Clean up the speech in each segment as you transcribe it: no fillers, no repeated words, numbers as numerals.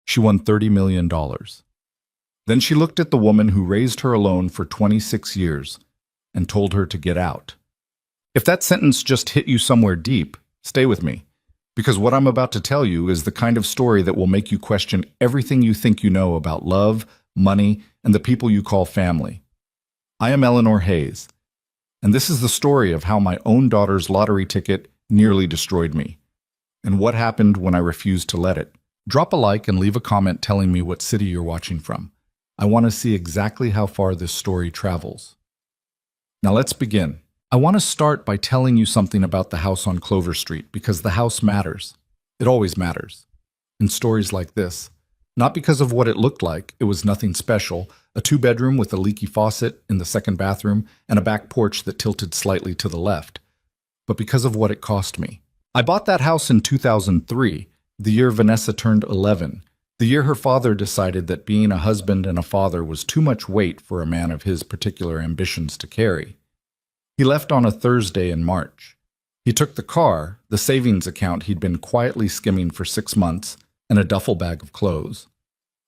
She won $30 million. Then she looked at the woman who raised her alone for 26 years and told her to get out. If that sentence just hit you somewhere deep, stay with me, because what I'm about to tell you is the kind of story that will make you question everything you think you know about love, money, and the people you call family. I am Eleanor Hayes, and this is the story of how my own daughter's lottery ticket nearly destroyed me, and what happened when I refused to let it. Drop a like and leave a comment telling me what city you're watching from. I want to see exactly how far this story travels. Now let's begin. I want to start by telling you something about the house on Clover Street, because the house matters. It always matters. In stories like this. Not because of what it looked like, it was nothing special, a two-bedroom with a leaky faucet in the second bathroom and a back porch that tilted slightly to the left, but because of what it cost me. I bought that house in 2003, the year Vanessa turned 11, the year her father decided that being a husband and a father was too much weight for a man of his particular ambitions to carry. He left on a Thursday in March. He took the car, the savings account he'd been quietly skimming for 6 months, and a duffel bag of clothes.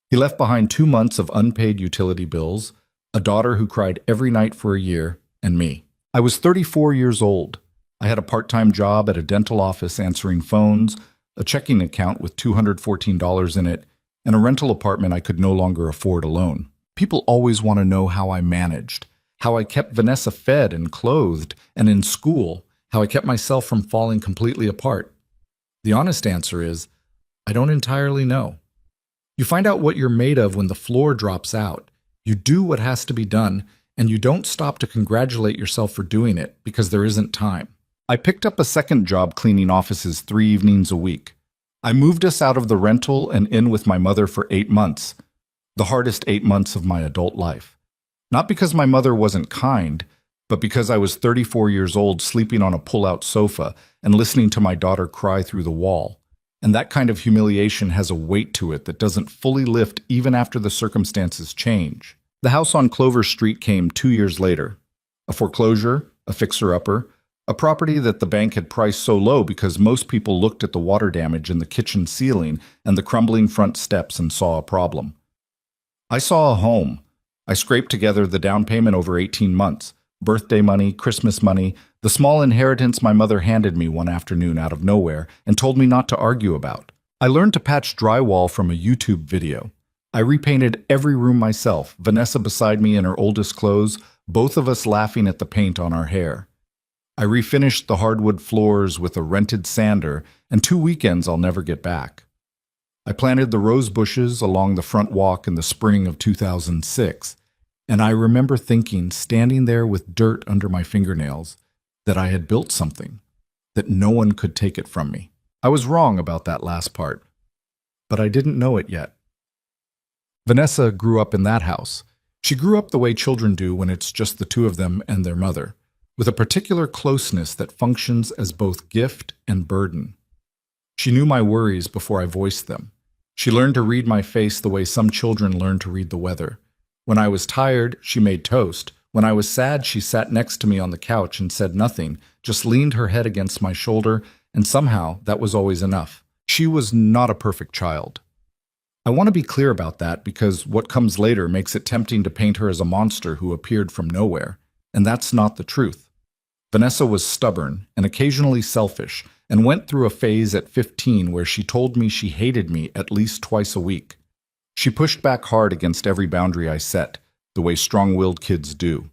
He left behind 2 months of unpaid utility bills, a daughter who cried every night for a year, and me. I was 34 years old. I had a part-time job at a dental office answering phones, a checking account with $214 in it, and a rental apartment I could no longer afford alone. People always want to know how I managed, how I kept Vanessa fed and clothed and in school, how I kept myself from falling completely apart. The honest answer is, I don't entirely know. You find out what you're made of when the floor drops out. You do what has to be done, and you don't stop to congratulate yourself for doing it because there isn't time. I picked up a second job cleaning offices 3 evenings a week. I moved us out of the rental and in with my mother for 8 months, the hardest 8 months of my adult life. Not because my mother wasn't kind, but because I was 34 years old sleeping on a pull-out sofa and listening to my daughter cry through the wall. And that kind of humiliation has a weight to it that doesn't fully lift even after the circumstances change. The house on Clover Street came 2 years later. A foreclosure, a fixer-upper, a property that the bank had priced so low because most people looked at the water damage in the kitchen ceiling and the crumbling front steps and saw a problem. I saw a home. I scraped together the down payment over 18 months, birthday money, Christmas money, the small inheritance my mother handed me one afternoon out of nowhere and told me not to argue about. I learned to patch drywall from a YouTube video. I repainted every room myself, Vanessa beside me in her oldest clothes, both of us laughing at the paint on our hair. I refinished the hardwood floors with a rented sander and 2 weekends I'll never get back. I planted the rose bushes along the front walk in the spring of 2006, and I remember thinking, standing there with dirt under my fingernails, that I had built something, that no one could take it from me. I was wrong about that last part, but I didn't know it yet. Vanessa grew up in that house. She grew up the way children do when it's just the two of them and their mother, with a particular closeness that functions as both gift and burden. She knew my worries before I voiced them. She learned to read my face the way some children learn to read the weather. When I was tired, she made toast. When I was sad, she sat next to me on the couch and said nothing, just leaned her head against my shoulder, and somehow that was always enough. She was not a perfect child. I want to be clear about that because what comes later makes it tempting to paint her as a monster who appeared from nowhere, and that's not the truth. Vanessa was stubborn and occasionally selfish, and went through a phase at 15 where she told me she hated me at least twice a week. She pushed back hard against every boundary I set, the way strong-willed kids do.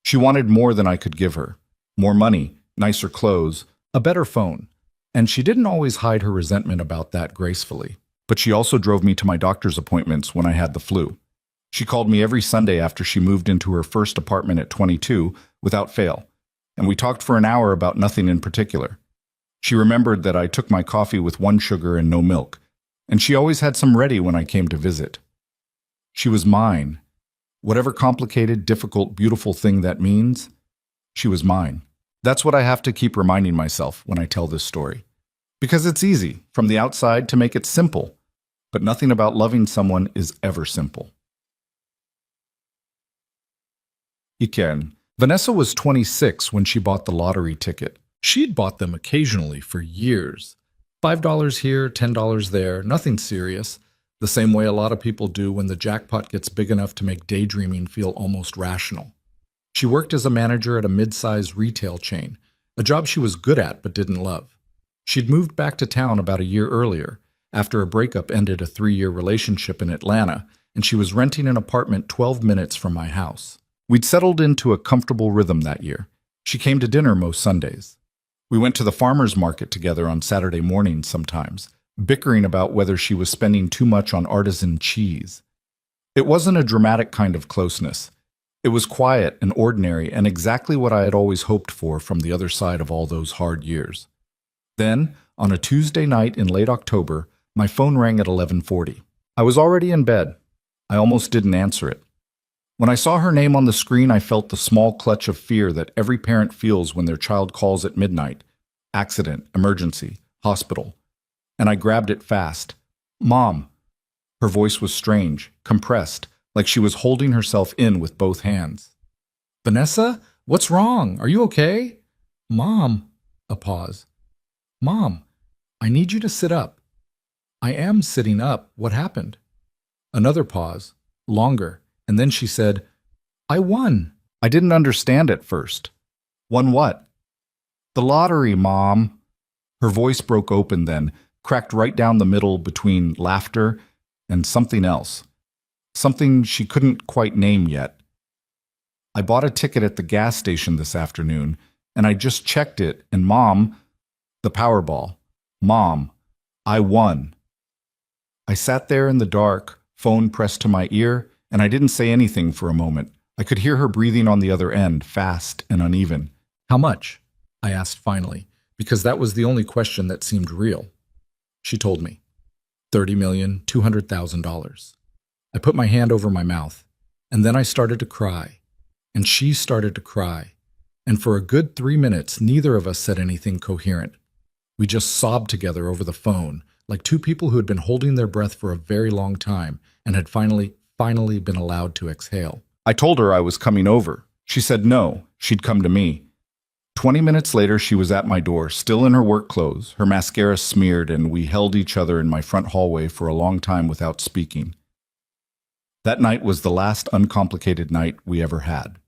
She wanted more than I could give her. More money, nicer clothes, a better phone. And she didn't always hide her resentment about that gracefully. But she also drove me to my doctor's appointments when I had the flu. She called me every Sunday after she moved into her first apartment at 22, without fail. And we talked for an hour about nothing in particular. She remembered that I took my coffee with 1 sugar and no milk, and she always had some ready when I came to visit. She was mine. Whatever complicated, difficult, beautiful thing that means, she was mine. That's what I have to keep reminding myself when I tell this story. Because it's easy, from the outside, to make it simple, but nothing about loving someone is ever simple. Iken. Vanessa was 26 when she bought the lottery ticket. She'd bought them occasionally for years. $5 here, $10 there, nothing serious. the same way a lot of people do when the jackpot gets big enough to make daydreaming feel almost rational. She worked as a manager at a mid-sized retail chain, a job she was good at but didn't love. She'd moved back to town about a year earlier, after a breakup ended a 3-year relationship in Atlanta, and she was renting an apartment 12 minutes from my house. We'd settled into a comfortable rhythm that year. She came to dinner most Sundays. We went to the farmer's market together on Saturday mornings sometimes, bickering about whether she was spending too much on artisan cheese. It wasn't a dramatic kind of closeness. It was quiet and ordinary and exactly what I had always hoped for from the other side of all those hard years. Then, on a Tuesday night in late October, my phone rang at 11:40. I was already in bed. I almost didn't answer it. When I saw her name on the screen, I felt the small clutch of fear that every parent feels when their child calls at midnight. Accident, emergency, hospital. And I grabbed it fast. Mom. Her voice was strange, compressed, like she was holding herself in with both hands. Vanessa? What's wrong? Are you okay? Mom. A pause. Mom, I need you to sit up. I am sitting up. What happened? Another pause, longer, and then she said, I won. I didn't understand at first. Won what? The lottery, Mom. Her voice broke open then, cracked right down the middle between laughter and something else. Something she couldn't quite name yet. I bought a ticket at the gas station this afternoon, and I just checked it, and Mom, the Powerball. Mom, I won. I sat there in the dark, phone pressed to my ear, and I didn't say anything for a moment. I could hear her breathing on the other end, fast and uneven. How much? I asked finally, because that was the only question that seemed real. She told me. $30,200,000. I put my hand over my mouth, and then I started to cry, and she started to cry, and for a good 3 minutes, neither of us said anything coherent. We just sobbed together over the phone, like two people who had been holding their breath for a very long time and had finally been allowed to exhale. I told her I was coming over. She said no, she'd come to me. 20 minutes later, she was at my door, still in her work clothes, her mascara smeared, and we held each other in my front hallway for a long time without speaking. That night was the last uncomplicated night we ever had.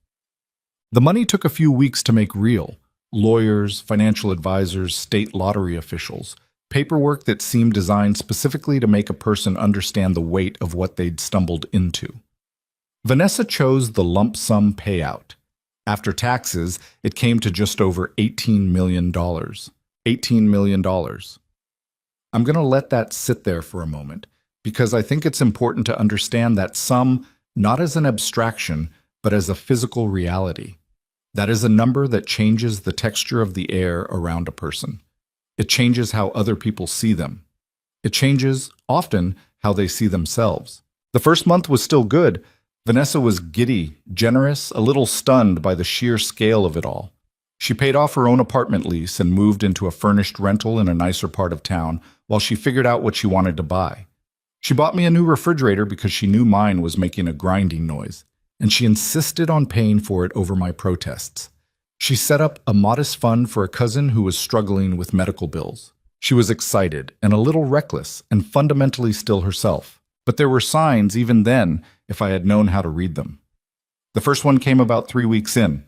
The money took a few weeks to make real. Lawyers, financial advisors, state lottery officials, paperwork that seemed designed specifically to make a person understand the weight of what they'd stumbled into. Vanessa chose the lump sum payout. After taxes, it came to just over $18 million. $18 million. I'm going to let that sit there for a moment, because I think it's important to understand that sum, not as an abstraction, but as a physical reality. That is a number that changes the texture of the air around a person. It changes how other people see them. It changes, often, how they see themselves. The first month was still good. Vanessa was giddy, generous, a little stunned by the sheer scale of it all. She paid off her own apartment lease and moved into a furnished rental in a nicer part of town while she figured out what she wanted to buy. She bought me a new refrigerator because she knew mine was making a grinding noise, and she insisted on paying for it over my protests. She set up a modest fund for a cousin who was struggling with medical bills. She was excited and a little reckless and fundamentally still herself. But there were signs even then if I had known how to read them. The first one came about 3 weeks in.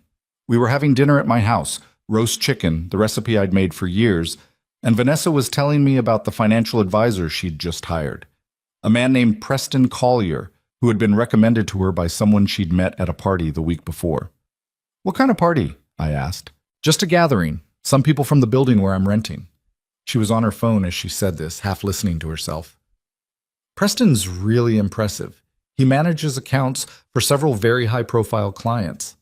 We were having dinner at my house, roast chicken, the recipe I'd made for years, and Vanessa was telling me about the financial advisor she'd just hired. A man named Preston Collier, who had been recommended to her by someone she'd met at a party the week before. What kind of party? I asked. Just a gathering. Some people from the building where I'm renting. She was on her phone as she said this, half listening to herself. Preston's really impressive. He manages accounts for several very high-profile clients.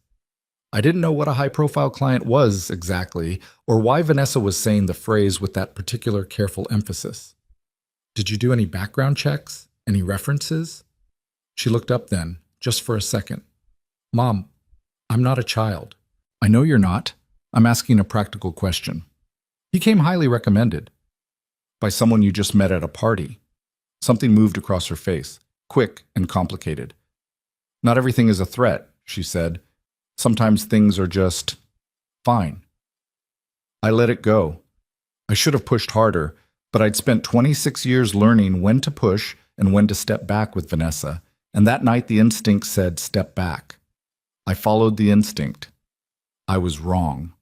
I didn't know what a high-profile client was exactly, or why Vanessa was saying the phrase with that particular careful emphasis. Did you do any background checks? Any references? She looked up then, just for a second. Mom, I'm not a child. I know you're not. I'm asking a practical question. He came highly recommended. By someone you just met at a party. Something moved across her face, quick and complicated. Not everything is a threat, she said. Sometimes things are just fine. I let it go. I should have pushed harder, but I'd spent 26 years learning when to push and when to step back with Vanessa, and that night the instinct said, step back. I followed the instinct. I was wrong.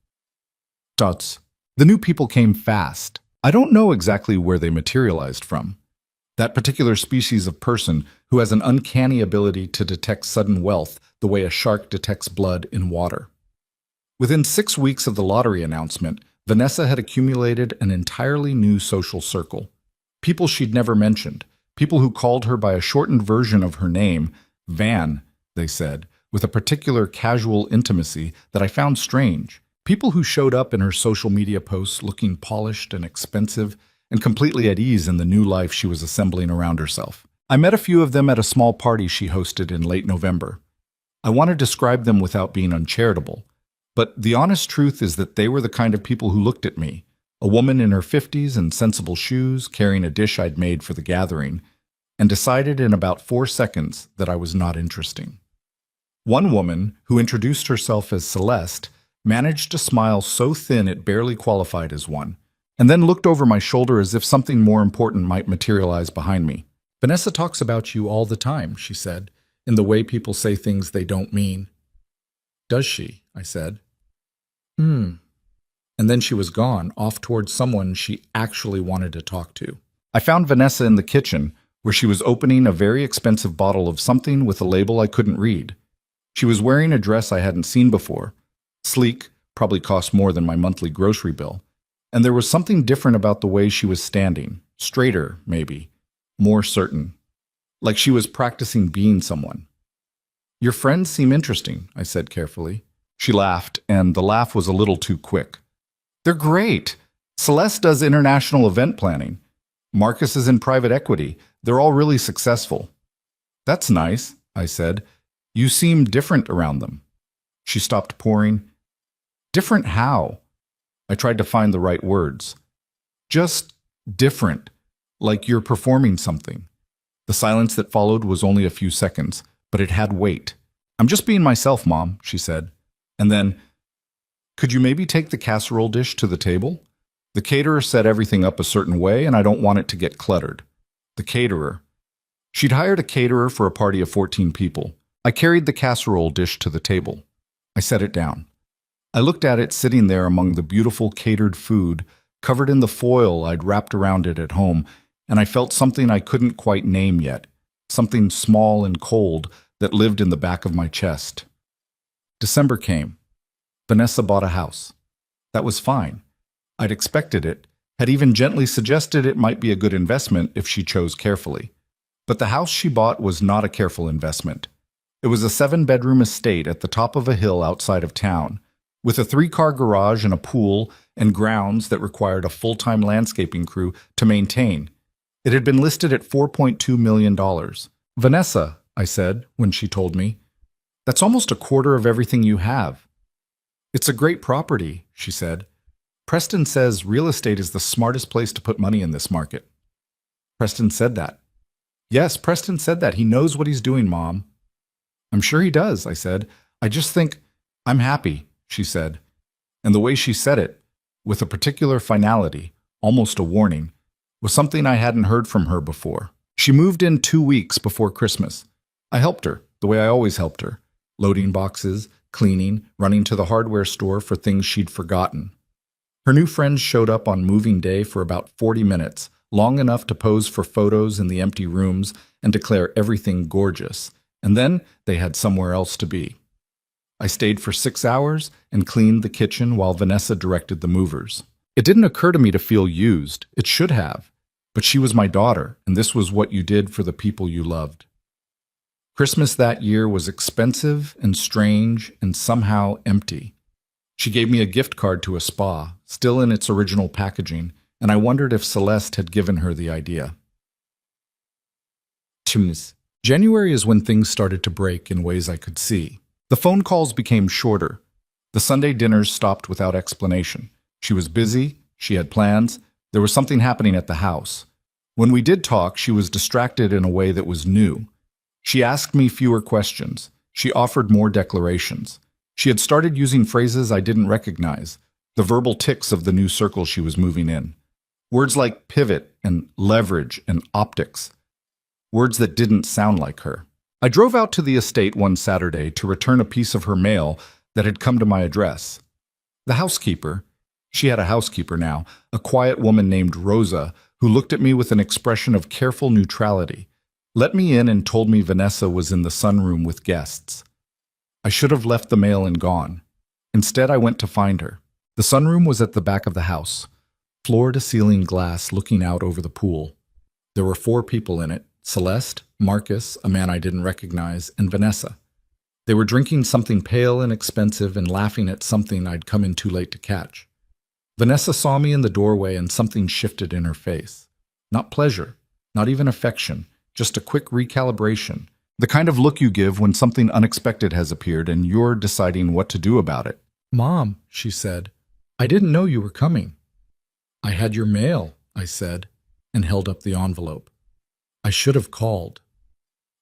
Dots. The new people came fast. I don't know exactly where they materialized from. That particular species of person who has an uncanny ability to detect sudden wealth the way a shark detects blood in water. Within 6 weeks of the lottery announcement, Vanessa had accumulated an entirely new social circle. People she'd never mentioned, people who called her by a shortened version of her name, Van, they said, with a particular casual intimacy that I found strange. People who showed up in her social media posts looking polished and expensive and completely at ease in the new life she was assembling around herself. I met a few of them at a small party she hosted in late November. I want to describe them without being uncharitable, but the honest truth is that they were the kind of people who looked at me, a woman in her 50s in sensible shoes, carrying a dish I'd made for the gathering, and decided in about 4 seconds that I was not interesting. One woman, who introduced herself as Celeste, managed a smile so thin it barely qualified as one, and then looked over my shoulder as if something more important might materialize behind me. Vanessa talks about you all the time, she said, in the way people say things they don't mean. Does she? I said. And then she was gone, off towards someone she actually wanted to talk to. I found Vanessa in the kitchen, where she was opening a very expensive bottle of something with a label I couldn't read. She was wearing a dress I hadn't seen before. Sleek, probably cost more than my monthly grocery bill. And there was something different about the way she was standing. Straighter, maybe. More certain. Like she was practicing being someone. Your friends seem interesting, I said carefully. She laughed, and the laugh was a little too quick. They're great. Celeste does international event planning. Marcus is in private equity. They're all really successful. That's nice, I said. You seem different around them. She stopped pouring. Different how? I tried to find the right words. Just different, like you're performing something. The silence that followed was only a few seconds, but it had weight. I'm just being myself, Mom, she said. And then, could you maybe take the casserole dish to the table? The caterer set everything up a certain way, and I don't want it to get cluttered. The caterer. She'd hired a caterer for a party of 14 people. I carried the casserole dish to the table. I set it down. I looked at it sitting there among the beautiful catered food, covered in the foil I'd wrapped around it at home, and I felt something I couldn't quite name yet, something small and cold that lived in the back of my chest. December came. Vanessa bought a house. That was fine. I'd expected it, had even gently suggested it might be a good investment if she chose carefully. But the house she bought was not a careful investment. It was a 7-bedroom estate at the top of a hill outside of town, with a 3-car garage and a pool and grounds that required a full-time landscaping crew to maintain. It had been listed at $4.2 million. Vanessa, I said when she told me, that's almost a quarter of everything you have. It's a great property, she said. Preston says real estate is the smartest place to put money in this market. Preston said that. Yes, Preston said that. He knows what he's doing, Mom. I'm sure he does, I said. I just think, I'm happy, she said. And the way she said it, with a particular finality, almost a warning, was something I hadn't heard from her before. She moved in 2 weeks before Christmas. I helped her, the way I always helped her. Loading boxes, cleaning, running to the hardware store for things she'd forgotten. Her new friends showed up on moving day for about 40 minutes, long enough to pose for photos in the empty rooms and declare everything gorgeous. And then they had somewhere else to be. I stayed for 6 hours and cleaned the kitchen while Vanessa directed the movers. It didn't occur to me to feel used. It should have. But she was my daughter, and this was what you did for the people you loved. Christmas that year was expensive and strange and somehow empty. She gave me a gift card to a spa, still in its original packaging, and I wondered if Celeste had given her the idea. January is when things started to break in ways I could see. The phone calls became shorter. The Sunday dinners stopped without explanation. She was busy, she had plans, there was something happening at the house. When we did talk, she was distracted in a way that was new. She asked me fewer questions. She offered more declarations. She had started using phrases I didn't recognize, the verbal tics of the new circle she was moving in. Words like pivot and leverage and optics. words that didn't sound like her. I drove out to the estate one Saturday to return a piece of her mail that had come to my address. The housekeeper, she had a housekeeper now, a quiet woman named Rosa, who looked at me with an expression of careful neutrality, let me in and told me Vanessa was in the sunroom with guests. I should have left the mail and gone. Instead, I went to find her. The sunroom was at the back of the house, floor-to-ceiling glass looking out over the pool. There were 4 people in it, Celeste, Marcus, a man I didn't recognize, and Vanessa. They were drinking something pale and expensive and laughing at something I'd come in too late to catch. Vanessa saw me in the doorway and something shifted in her face. Not pleasure, not even affection, just a quick recalibration. The kind of look you give when something unexpected has appeared and you're deciding what to do about it. "Mom," she said, "I didn't know you were coming." "I had your mail," I said, and held up the envelope. I should have called.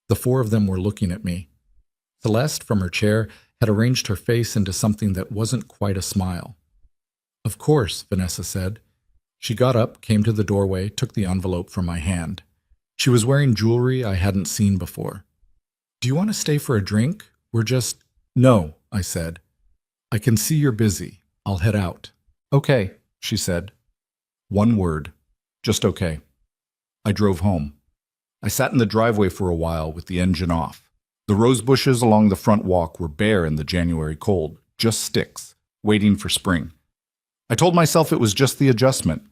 The 4 of them were looking at me. Celeste, from her chair, had arranged her face into something that wasn't quite a smile. "Of course," Vanessa said. She got up, came to the doorway, took the envelope from my hand. She was wearing jewelry I hadn't seen before. "Do you want to stay for a drink? We're just—" "No," I said. "I can see you're busy. I'll head out." "Okay," she said. One word. Just okay. I drove home. I sat in the driveway for a while with the engine off. The rose bushes along the front walk were bare in the January cold, just sticks, waiting for spring. I told myself it was just the adjustment,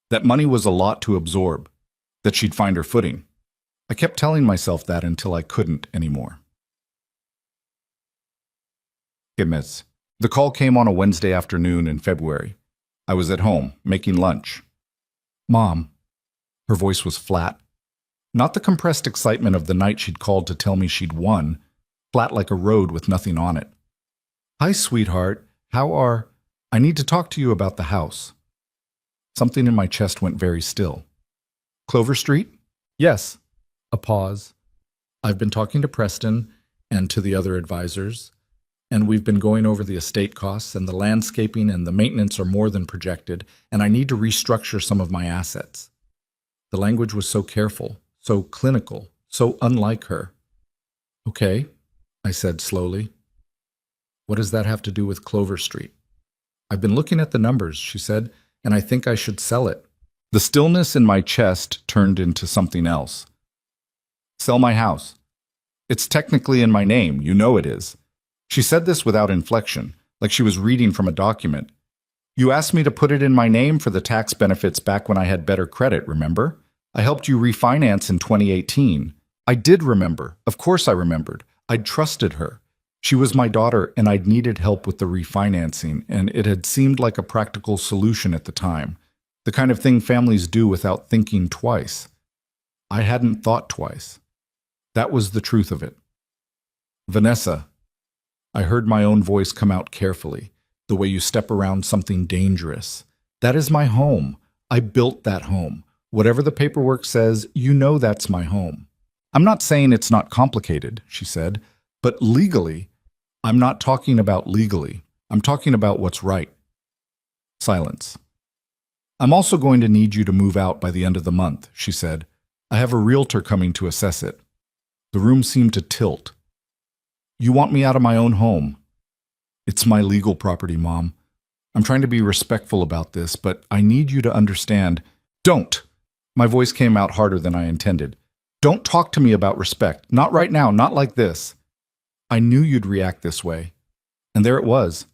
that money was a lot to absorb, that she'd find her footing. I kept telling myself that until I couldn't anymore. Miss. The call came on a Wednesday afternoon in February. I was at home, making lunch. "Mom." Her voice was flat. Not the compressed excitement of the night she'd called to tell me she'd won, flat like a road with nothing on it. "Hi, sweetheart. How are— I need to talk to you about the house." Something in my chest went very still. "Clover Street?" "Yes." A pause. "I've been talking to Preston and to the other advisors, and we've been going over the estate costs, and the landscaping and the maintenance are more than projected, and I need to restructure some of my assets." The language was so careful, so clinical, so unlike her. "Okay," I said slowly. "What does that have to do with Clover Street?" "I've been looking at the numbers," she said, "and I think I should sell it." The stillness in my chest turned into something else. "Sell my house. It's technically in my name, you know it is." She said this without inflection, like she was reading from a document. "You asked me to put it in my name for the tax benefits back when I had better credit, remember? I helped you refinance in 2018. I did remember. Of course I remembered. I'd trusted her. She was my daughter, and I'd needed help with the refinancing, and it had seemed like a practical solution at the time. The kind of thing families do without thinking twice. I hadn't thought twice. That was the truth of it. "Vanessa," I heard my own voice come out carefully, the way you step around something dangerous. "That is my home. I built that home. Whatever the paperwork says, you know that's my home." "I'm not saying it's not complicated," she said, "but legally, I'm not talking about legally. I'm talking about what's right." Silence. "I'm also going to need you to move out by the end of the month," she said. "I have a realtor coming to assess it." The room seemed to tilt. "You want me out of my own home?" "It's my legal property, Mom. I'm trying to be respectful about this, but I need you to understand." "Don't!" My voice came out harder than I intended. "Don't talk to me about respect. Not right now, not like this." I knew you'd react this way. And there it was.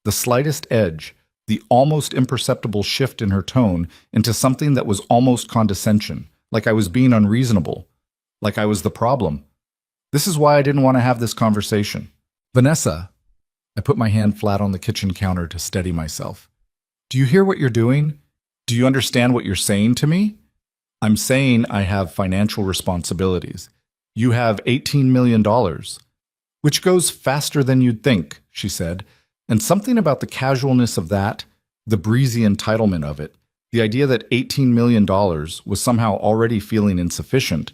The slightest edge, the almost imperceptible shift in her tone into something that was almost condescension, like I was being unreasonable, like I was the problem. This is why I didn't want to have this conversation. "Vanessa," I put my hand flat on the kitchen counter to steady myself. "Do you hear what you're doing? Do you understand what you're saying to me? I'm saying I have financial responsibilities. You have $18 million, which goes faster than you'd think," she said, and something about the casualness of that, the breezy entitlement of it, the idea that $18 million was somehow already feeling insufficient,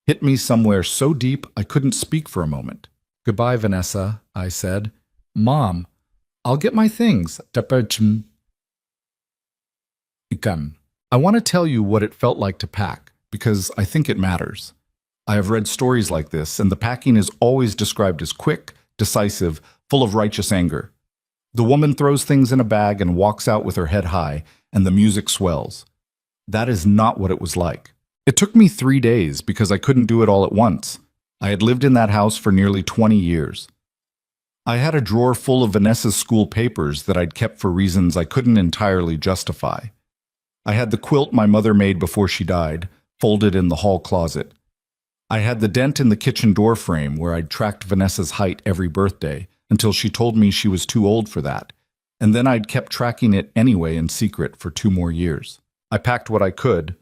hit me somewhere so deep I couldn't speak for a moment. "Goodbye, Vanessa," I said. "Mom, I'll get my things." I want to tell you what it felt like to pack, because I think it matters. I have read stories like this, and the packing is always described as quick, decisive, full of righteous anger. The woman throws things in a bag and walks out with her head high, and the music swells. That is not what it was like. It took me 3 days because I couldn't do it all at once. I had lived in that house for nearly 20 years. I had a drawer full of Vanessa's school papers that I'd kept for reasons I couldn't entirely justify. I had the quilt my mother made before she died, folded in the hall closet. I had the dent in the kitchen door frame where I'd tracked Vanessa's height every birthday until she told me she was too old for that, and then I'd kept tracking it anyway in secret for 2 more years. I packed what I could.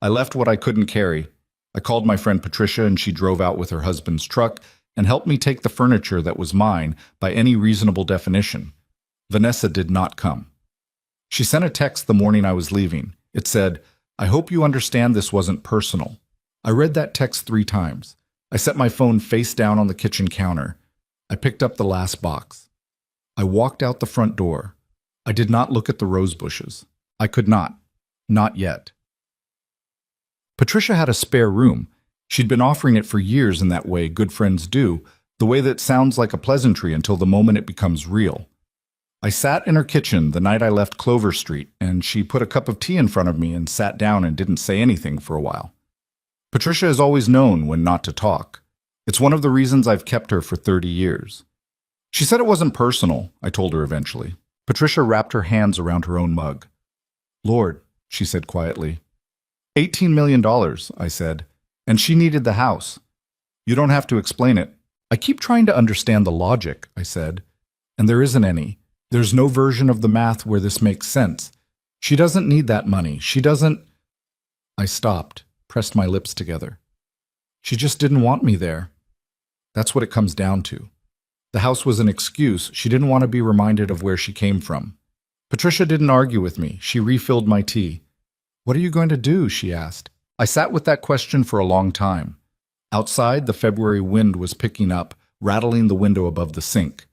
I left what I couldn't carry. I called my friend Patricia, and she drove out with her husband's truck and helped me take the furniture that was mine by any reasonable definition. Vanessa did not come. She sent a text the morning I was leaving. It said, "I hope you understand this wasn't personal." I read that text 3 times. I set my phone face down on the kitchen counter. I picked up the last box. I walked out the front door. I did not look at the rose bushes. I could not. Not yet. Patricia had a spare room. She'd been offering it for years in that way good friends do, the way that sounds like a pleasantry until the moment it becomes real. I sat in her kitchen the night I left Clover Street, and she put a cup of tea in front of me and sat down and didn't say anything for a while. Patricia has always known when not to talk. It's one of the reasons I've kept her for 30 years. She said it wasn't personal, I told her eventually. Patricia wrapped her hands around her own mug. "Lord," she said quietly. $18 million, I said, and she needed the house. "You don't have to explain it." "I keep trying to understand the logic," I said, "and there isn't any. There's no version of the math where this makes sense. She doesn't need that money. She doesn't—" I stopped, pressed my lips together. She just didn't want me there. That's what it comes down to. The house was an excuse. She didn't want to be reminded of where she came from. Patricia didn't argue with me. She refilled my tea. "What are you going to do?" she asked. I sat with that question for a long time. Outside, the February wind was picking up, rattling the window above the sink.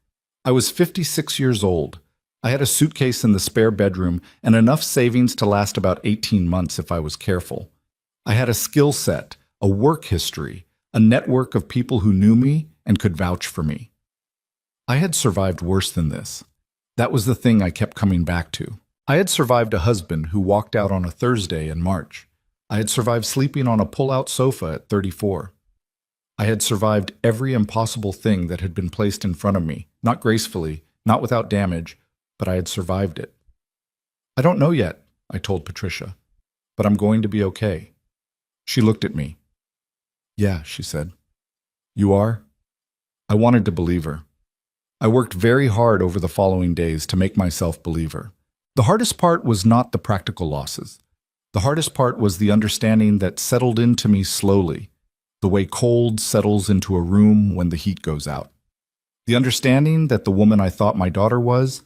I was 56 years old. I had a suitcase in the spare bedroom and enough savings to last about 18 months if I was careful. I had a skill set, a work history, a network of people who knew me and could vouch for me. I had survived worse than this. That was the thing I kept coming back to. I had survived a husband who walked out on a Thursday in March. I had survived sleeping on a pull-out sofa at 34. I had survived every impossible thing that had been placed in front of me, not gracefully, not without damage, but I had survived it. "I don't know yet," I told Patricia, "but I'm going to be okay." She looked at me. "Yeah," she said. "You are?" I wanted to believe her. I worked very hard over the following days to make myself believe her. The hardest part was not the practical losses. The hardest part was the understanding that settled into me slowly, the way cold settles into a room when the heat goes out. The understanding that the woman I thought my daughter was,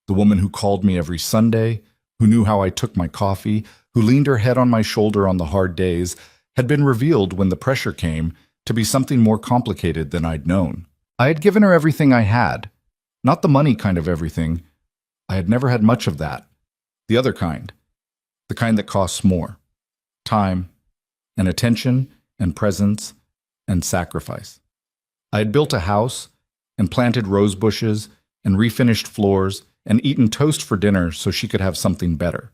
the woman who called me every Sunday, who knew how I took my coffee, who leaned her head on my shoulder on the hard days, had been revealed when the pressure came to be something more complicated than I'd known. I had given her everything I had, not the money kind of everything. I had never had much of that. The other kind, the kind that costs more. Time, and attention, and presence, and sacrifice. I had built a house, and planted rose bushes, and refinished floors, and eaten toast for dinner so she could have something better.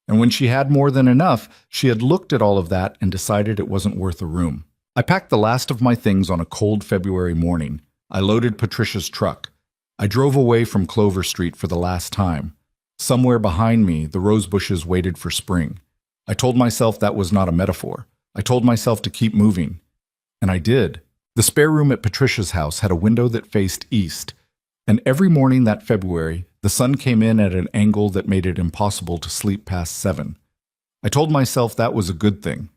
And when she had more than enough, she had looked at all of that and decided it wasn't worth a room. I packed the last of my things on a cold February morning. I loaded Patricia's truck. I drove away from Clover Street for the last time. Somewhere behind me, the rose bushes waited for spring. I told myself that was not a metaphor. I told myself to keep moving. And I did. The spare room at Patricia's house had a window that faced east, and every morning that February, the sun came in at an angle that made it impossible to sleep past 7. I told myself that was a good thing.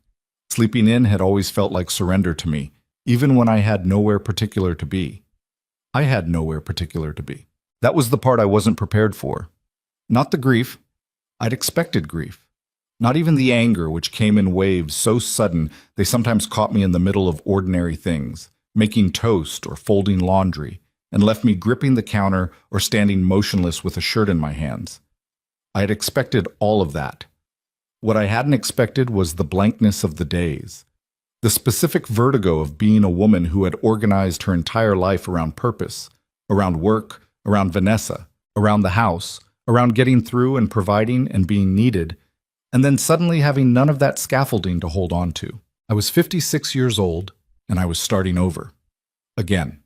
Sleeping in had always felt like surrender to me, even when I had nowhere particular to be. I had nowhere particular to be. That was the part I wasn't prepared for. Not the grief. I'd expected grief. Not even the anger, which came in waves so sudden they sometimes caught me in the middle of ordinary things, making toast or folding laundry, and left me gripping the counter or standing motionless with a shirt in my hands. I had expected all of that. What I hadn't expected was the blankness of the days. The specific vertigo of being a woman who had organized her entire life around purpose, around work, around Vanessa, around the house, around getting through and providing and being needed, and then suddenly having none of that scaffolding to hold on to. I was 56 years old, and I was starting over. Again.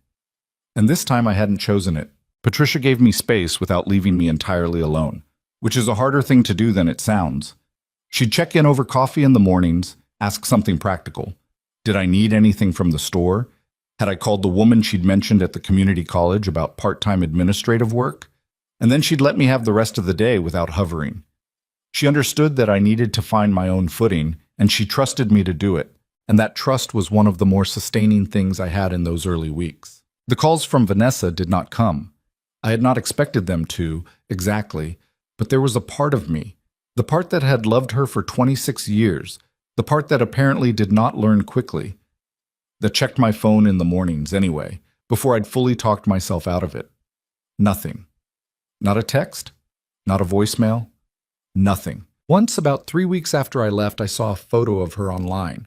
And this time I hadn't chosen it. Patricia gave me space without leaving me entirely alone, which is a harder thing to do than it sounds. She'd check in over coffee in the mornings, ask something practical. Did I need anything from the store? Had I called the woman she'd mentioned at the community college about part-time administrative work? And then she'd let me have the rest of the day without hovering. She understood that I needed to find my own footing, and she trusted me to do it. And that trust was one of the more sustaining things I had in those early weeks. The calls from Vanessa did not come. I had not expected them to, exactly, but there was a part of me, the part that had loved her for 26 years, the part that apparently did not learn quickly, that checked my phone in the mornings anyway, before I'd fully talked myself out of it. Nothing. Not a text, not a voicemail, nothing. Once, about 3 weeks after I left, I saw a photo of her online.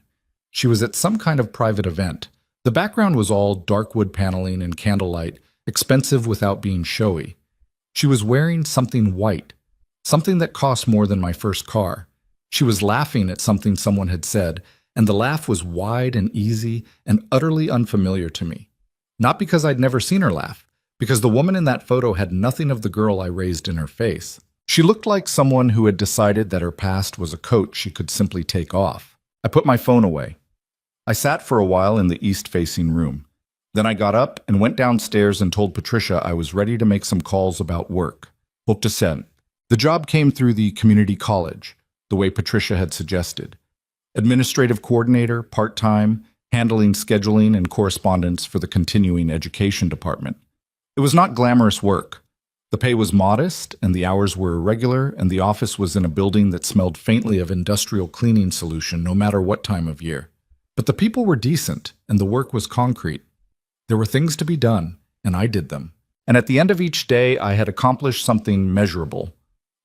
She was at some kind of private event. The background was all dark wood paneling and candlelight, expensive without being showy. She was wearing something white, something that cost more than my first car. She was laughing at something someone had said, and the laugh was wide and easy and utterly unfamiliar to me. Not because I'd never seen her laugh, because the woman in that photo had nothing of the girl I raised in her face. She looked like someone who had decided that her past was a coat she could simply take off. I put my phone away. I sat for a while in the east-facing room. Then I got up and went downstairs and told Patricia I was ready to make some calls about work. Hope to send. The job came through the community college, the way Patricia had suggested. Administrative coordinator, part-time, handling scheduling and correspondence for the continuing education department. It was not glamorous work. The pay was modest, and the hours were irregular, and the office was in a building that smelled faintly of industrial cleaning solution no matter what time of year. But the people were decent, and the work was concrete. There were things to be done, and I did them. And at the end of each day, I had accomplished something measurable.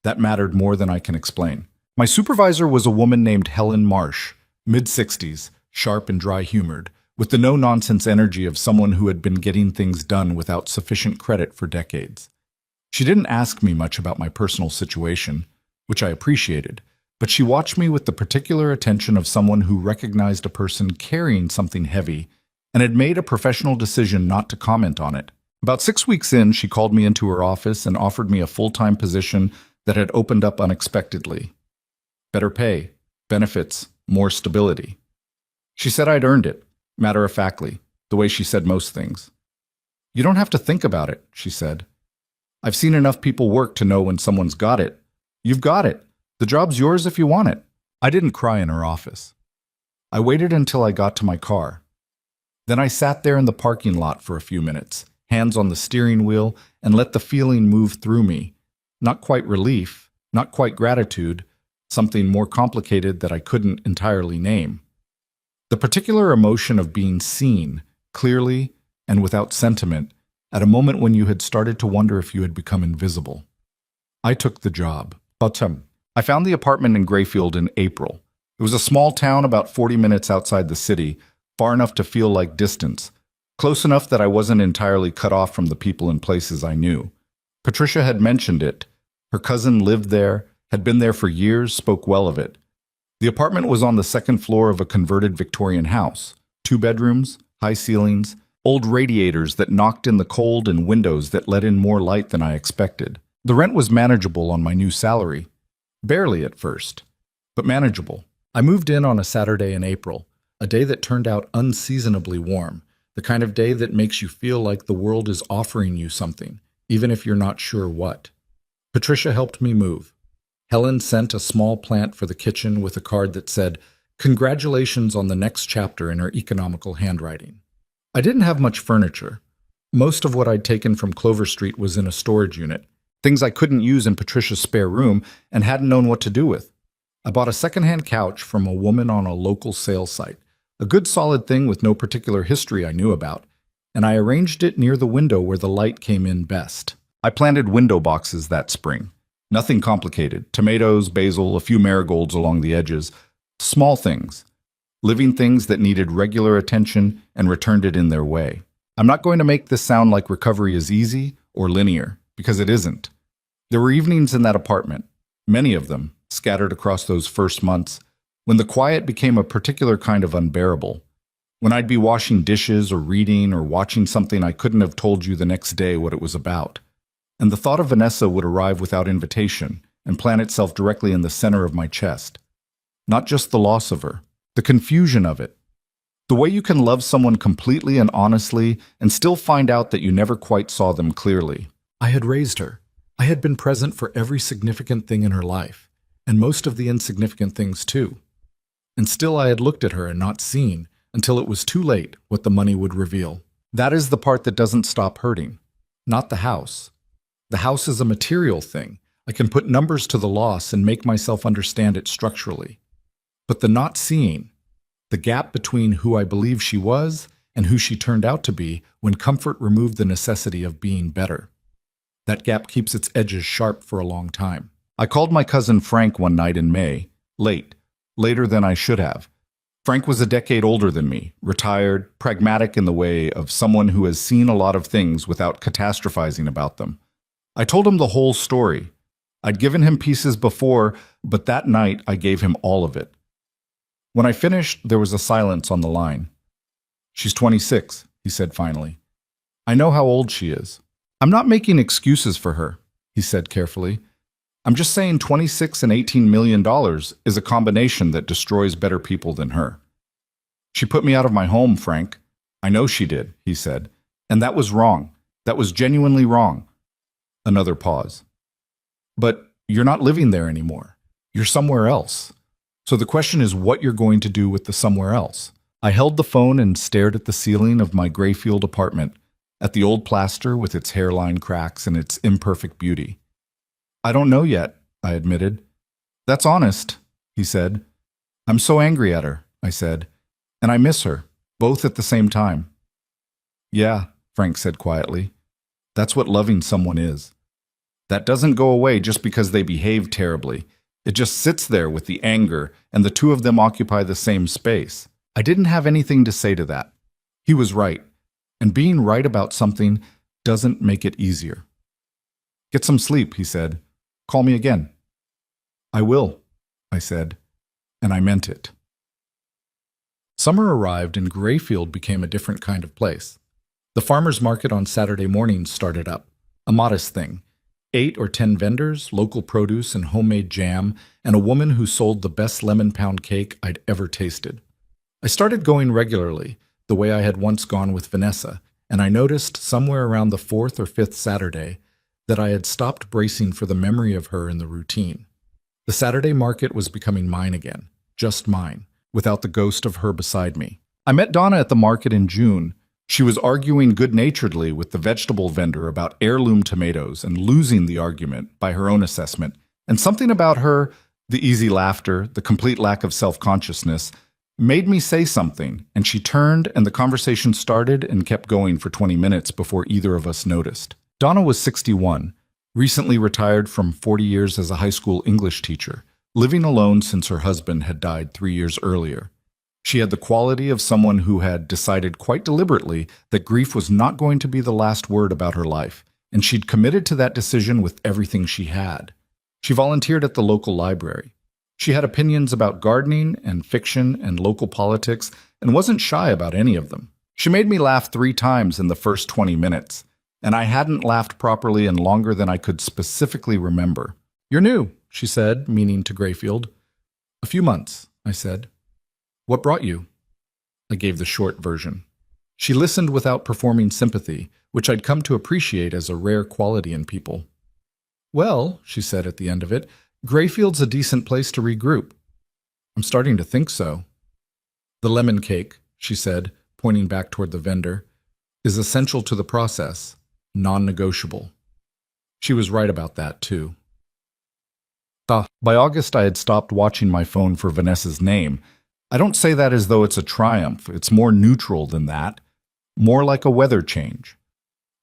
That mattered more than I can explain. My supervisor was a woman named Helen Marsh, mid-60s, sharp and dry-humored, with the no-nonsense energy of someone who had been getting things done without sufficient credit for decades. She didn't ask me much about my personal situation, which I appreciated, but she watched me with the particular attention of someone who recognized a person carrying something heavy and had made a professional decision not to comment on it. About 6 weeks in, she called me into her office and offered me a full-time position that had opened up unexpectedly. Better pay, benefits, more stability. She said I'd earned it, matter-of-factly, the way she said most things. You don't have to think about it, she said. I've seen enough people work to know when someone's got it. You've got it. The job's yours if you want it. I didn't cry in her office. I waited until I got to my car. Then I sat there in the parking lot for a few minutes, hands on the steering wheel, and let the feeling move through me. Not quite relief, not quite gratitude, something more complicated that I couldn't entirely name. The particular emotion of being seen, clearly and without sentiment, at a moment when you had started to wonder if you had become invisible. I took the job. I found the apartment in Grayfield in April. It was a small town about 40 minutes outside the city, far enough to feel like distance, close enough that I wasn't entirely cut off from the people and places I knew. Patricia had mentioned it. Her cousin lived there, had been there for years, spoke well of it. The apartment was on the second floor of a converted Victorian house. 2 bedrooms, high ceilings, old radiators that knocked in the cold and windows that let in more light than I expected. The rent was manageable on my new salary. Barely at first, but manageable. I moved in on a Saturday in April, a day that turned out unseasonably warm, the kind of day that makes you feel like the world is offering you something, even if you're not sure what. Patricia helped me move. Helen sent a small plant for the kitchen with a card that said, "Congratulations on the next chapter," in her economical handwriting. I didn't have much furniture. Most of what I'd taken from Clover Street was in a storage unit, things I couldn't use in Patricia's spare room and hadn't known what to do with. I bought a secondhand couch from a woman on a local sales site, a good solid thing with no particular history I knew about, and I arranged it near the window where the light came in best. I planted window boxes that spring. Nothing complicated. Tomatoes, basil, a few marigolds along the edges. Small things. living things that needed regular attention and returned it in their way. I'm not going to make this sound like recovery is easy or linear, because it isn't. There were evenings in that apartment, many of them, scattered across those first months, when the quiet became a particular kind of unbearable. When I'd be washing dishes or reading or watching something I couldn't have told you the next day what it was about. And the thought of Vanessa would arrive without invitation and plant itself directly in the center of my chest. Not just the loss of her, the confusion of it. The way you can love someone completely and honestly and still find out that you never quite saw them clearly. I had raised her. I had been present for every significant thing in her life, and most of the insignificant things too. And still I had looked at her and not seen, until it was too late, what the money would reveal. That is the part that doesn't stop hurting. Not the house. The house is a material thing. I can put numbers to the loss and make myself understand it structurally. But the not seeing, the gap between who I believe she was and who she turned out to be when comfort removed the necessity of being better. That gap keeps its edges sharp for a long time. I called my cousin Frank one night in May, later than I should have. Frank was a decade older than me, retired, pragmatic in the way of someone who has seen a lot of things without catastrophizing about them. I told him the whole story. I'd given him pieces before, but that night I gave him all of it. When I finished, there was a silence on the line. "She's 26, he said finally. "I know how old she is. I'm not making excuses for her," he said carefully. "I'm just saying 26 and $18 million is a combination that destroys better people than her. She put me out of my home, Frank. I know she did," he said. "And that was wrong. That was genuinely wrong." Another pause. "But you're not living there anymore. You're somewhere else. So the question is what you're going to do with the somewhere else." I held the phone and stared at the ceiling of my Grayfield apartment, at the old plaster with its hairline cracks and its imperfect beauty. "I don't know yet," I admitted. "That's honest," he said. "I'm so angry at her," I said, "and I miss her, both at the same time." "Yeah," Frank said quietly. "That's what loving someone is. That doesn't go away just because they behave terribly. It just sits there with the anger, and the two of them occupy the same space." I didn't have anything to say to that. He was right, and being right about something doesn't make it easier. "Get some sleep," he said. "Call me again." "I will," I said, and I meant it. Summer arrived and Grayfield became a different kind of place. The farmers' market on Saturday mornings started up, a modest thing. 8 or 10 vendors, local produce and homemade jam, and a woman who sold the best lemon pound cake I'd ever tasted. I started going regularly, the way I had once gone with Vanessa, and I noticed somewhere around the 4th or 5th Saturday that I had stopped bracing for the memory of her in the routine. The Saturday market was becoming mine again, just mine, without the ghost of her beside me. I met Donna at the market in June. She was arguing good-naturedly with the vegetable vendor about heirloom tomatoes and losing the argument by her own assessment. And something about her, the easy laughter, the complete lack of self-consciousness, made me say something, and she turned and the conversation started and kept going for 20 minutes before either of us noticed. Donna was 61, recently retired from 40 years as a high school English teacher, living alone since her husband had died 3 years earlier. She had the quality of someone who had decided quite deliberately that grief was not going to be the last word about her life, and she'd committed to that decision with everything she had. She volunteered at the local library. She had opinions about gardening and fiction and local politics and wasn't shy about any of them. She made me laugh 3 times in the first 20 minutes, and I hadn't laughed properly in longer than I could specifically remember. "You're new," she said, meaning to Grayfield. "A few months," I said. "What brought you?" I gave the short version. She listened without performing sympathy, which I'd come to appreciate as a rare quality in people. "Well," she said at the end of it, "Grayfield's a decent place to regroup." "I'm starting to think so." "The lemon cake," she said, pointing back toward the vendor, "is essential to the process, non-negotiable." She was right about that, too. By August, I had stopped watching my phone for Vanessa's name. I don't say that as though it's a triumph. It's more neutral than that, more like a weather change.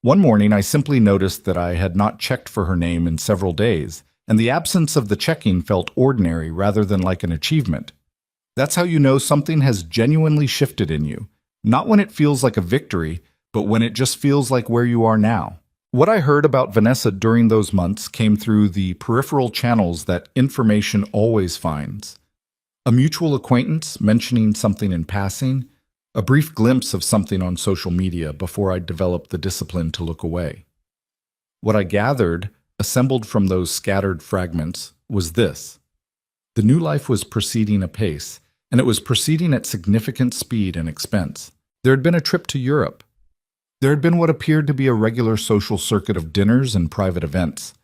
One morning, I simply noticed that I had not checked for her name in several days, and the absence of the checking felt ordinary rather than like an achievement. That's how you know something has genuinely shifted in you. Not when it feels like a victory, but when it just feels like where you are now. What I heard about Vanessa during those months came through the peripheral channels that information always finds. A mutual acquaintance mentioning something in passing, a brief glimpse of something on social media before I developed the discipline to look away. What I gathered, assembled from those scattered fragments, was this. The new life was proceeding apace, and it was proceeding at significant speed and expense. There had been a trip to Europe. There had been what appeared to be a regular social circuit of dinners and private events.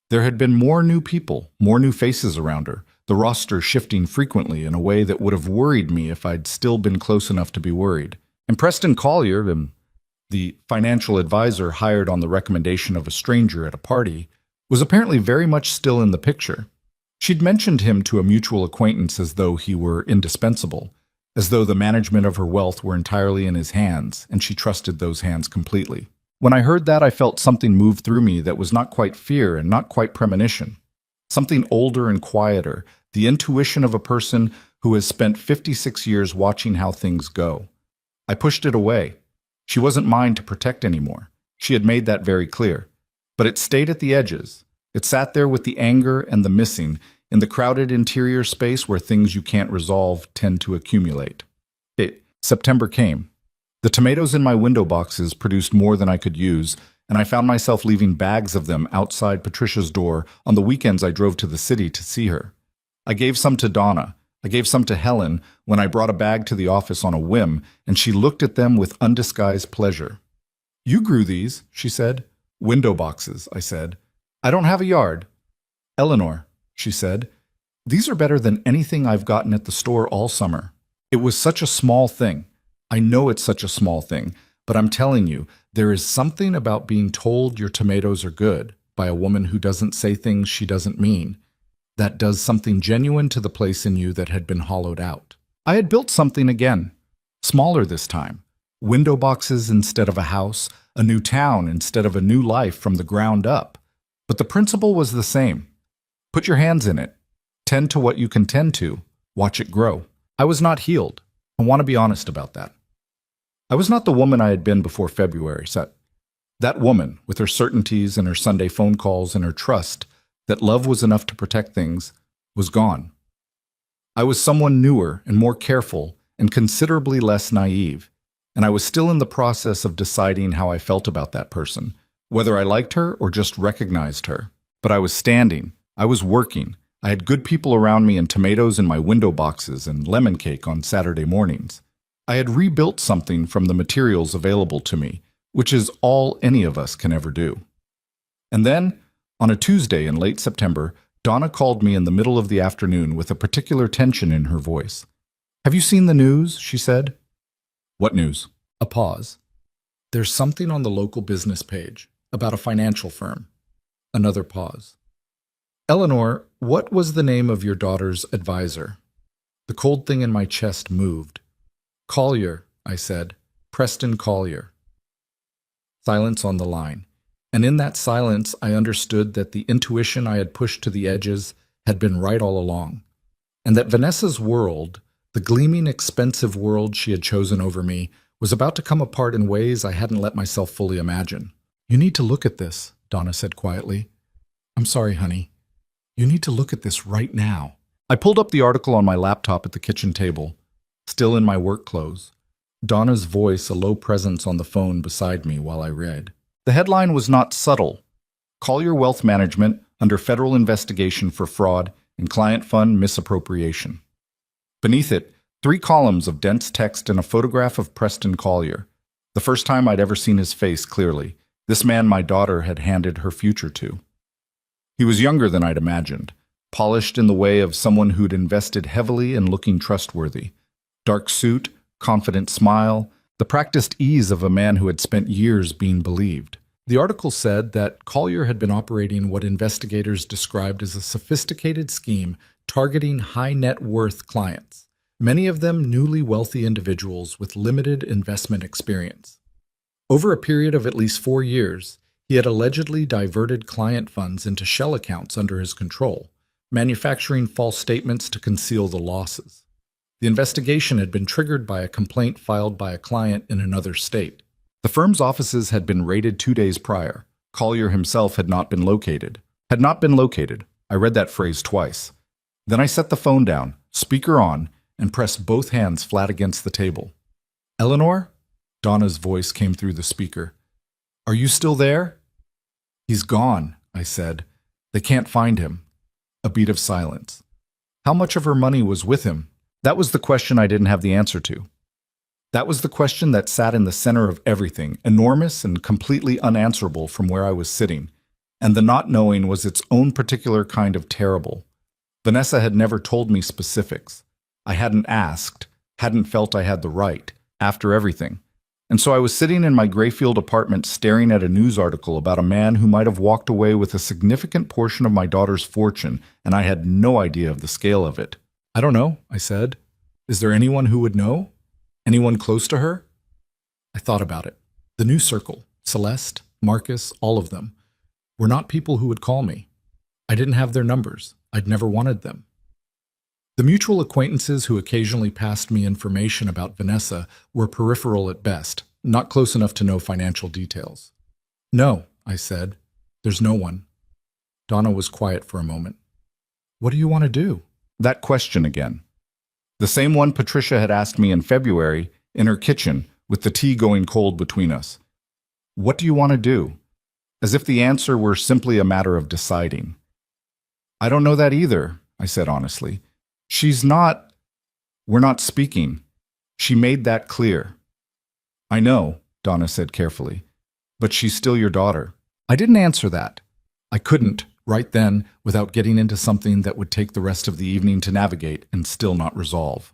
There had been more new people, more new faces around her, the roster shifting frequently in a way that would have worried me if I'd still been close enough to be worried. And Preston Collier, the financial advisor hired on the recommendation of a stranger at a party, was apparently very much still in the picture. She'd mentioned him to a mutual acquaintance as though he were indispensable, as though the management of her wealth were entirely in his hands, and she trusted those hands completely. When I heard that, I felt something move through me that was not quite fear and not quite premonition. Something older and quieter, the intuition of a person who has spent 56 years watching how things go. I pushed it away. She wasn't mine to protect anymore. She had made that very clear. But it stayed at the edges. It sat there with the anger and the missing, in the crowded interior space where things you can't resolve tend to accumulate. September came. The tomatoes in my window boxes produced more than I could use, and I found myself leaving bags of them outside Patricia's door on the weekends I drove to the city to see her. I gave some to Donna. I gave some to Helen when I brought a bag to the office on a whim, and she looked at them with undisguised pleasure. "You grew these," she said. "Window boxes," I said. "I don't have a yard." "Eleanor," she said, "these are better than anything I've gotten at the store all summer." It was such a small thing. I know it's such a small thing, but I'm telling you, there is something about being told your tomatoes are good by a woman who doesn't say things she doesn't mean that does something genuine to the place in you that had been hollowed out. I had built something again, smaller this time. Window boxes instead of a house, a new town instead of a new life from the ground up. But the principle was the same. Put your hands in it. Tend to what you can tend to. Watch it grow. I was not healed. I want to be honest about that. I was not the woman I had been before February. That woman, with her certainties and her Sunday phone calls and her trust that love was enough to protect things, was gone. I was someone newer and more careful and considerably less naive, and I was still in the process of deciding how I felt about that person, whether I liked her or just recognized her. But I was standing. I was working. I had good people around me and tomatoes in my window boxes and lemon cake on Saturday mornings. I had rebuilt something from the materials available to me, which is all any of us can ever do. And then, on a Tuesday in late September, Donna called me in the middle of the afternoon with a particular tension in her voice. "Have you seen the news?" she said. "What news?" A pause. "There's something on the local business page about a financial firm." Another pause. "Eleanor, what was the name of your daughter's advisor?" The cold thing in my chest moved. "Collier," I said. "Preston Collier." Silence on the line. And in that silence, I understood that the intuition I had pushed to the edges had been right all along, and that Vanessa's world, the gleaming, expensive world she had chosen over me, was about to come apart in ways I hadn't let myself fully imagine. "You need to look at this," Donna said quietly. "I'm sorry, honey. You need to look at this right now." I pulled up the article on my laptop at the kitchen table, still in my work clothes. Donna's voice a low presence on the phone beside me while I read. The headline was not subtle. Collier Wealth Management under federal investigation for fraud and client fund misappropriation. Beneath it, 3 columns of dense text and a photograph of Preston Collier. The first time I'd ever seen his face clearly. This man my daughter had handed her future to. He was younger than I'd imagined, polished in the way of someone who'd invested heavily and looking trustworthy. Dark suit, confident smile, the practiced ease of a man who had spent years being believed. The article said that Collier had been operating what investigators described as a sophisticated scheme targeting high-net-worth clients, many of them newly wealthy individuals with limited investment experience. Over a period of at least 4 years, he had allegedly diverted client funds into shell accounts under his control, manufacturing false statements to conceal the losses. The investigation had been triggered by a complaint filed by a client in another state. The firm's offices had been raided 2 days prior. Collier himself had not been located. Had not been located. I read that phrase twice. Then I set the phone down, speaker on, and pressed both hands flat against the table. "Eleanor?" Donna's voice came through the speaker. "Are you still there?" "He's gone," I said. "They can't find him." A beat of silence. How much of her money was with him? That was the question I didn't have the answer to. That was the question that sat in the center of everything, enormous and completely unanswerable from where I was sitting. And the not knowing was its own particular kind of terrible. Vanessa had never told me specifics. I hadn't asked, hadn't felt I had the right, after everything. And so I was sitting in my Grayfield apartment staring at a news article about a man who might have walked away with a significant portion of my daughter's fortune, and I had no idea of the scale of it. "I don't know," I said. "Is there anyone who would know? Anyone close to her?" I thought about it. The new circle, Celeste, Marcus, all of them, were not people who would call me. I didn't have their numbers. I'd never wanted them. The mutual acquaintances who occasionally passed me information about Vanessa were peripheral at best, not close enough to know financial details. "No," I said. "There's no one." Donna was quiet for a moment. "What do you want to do?" That question again. The same one Patricia had asked me in February, in her kitchen, with the tea going cold between us. "What do you want to do?" As if the answer were simply a matter of deciding. "I don't know that either," I said honestly. We're not speaking. She made that clear." "I know," Donna said carefully, "but she's still your daughter." I didn't answer that. I couldn't, right then, without getting into something that would take the rest of the evening to navigate and still not resolve.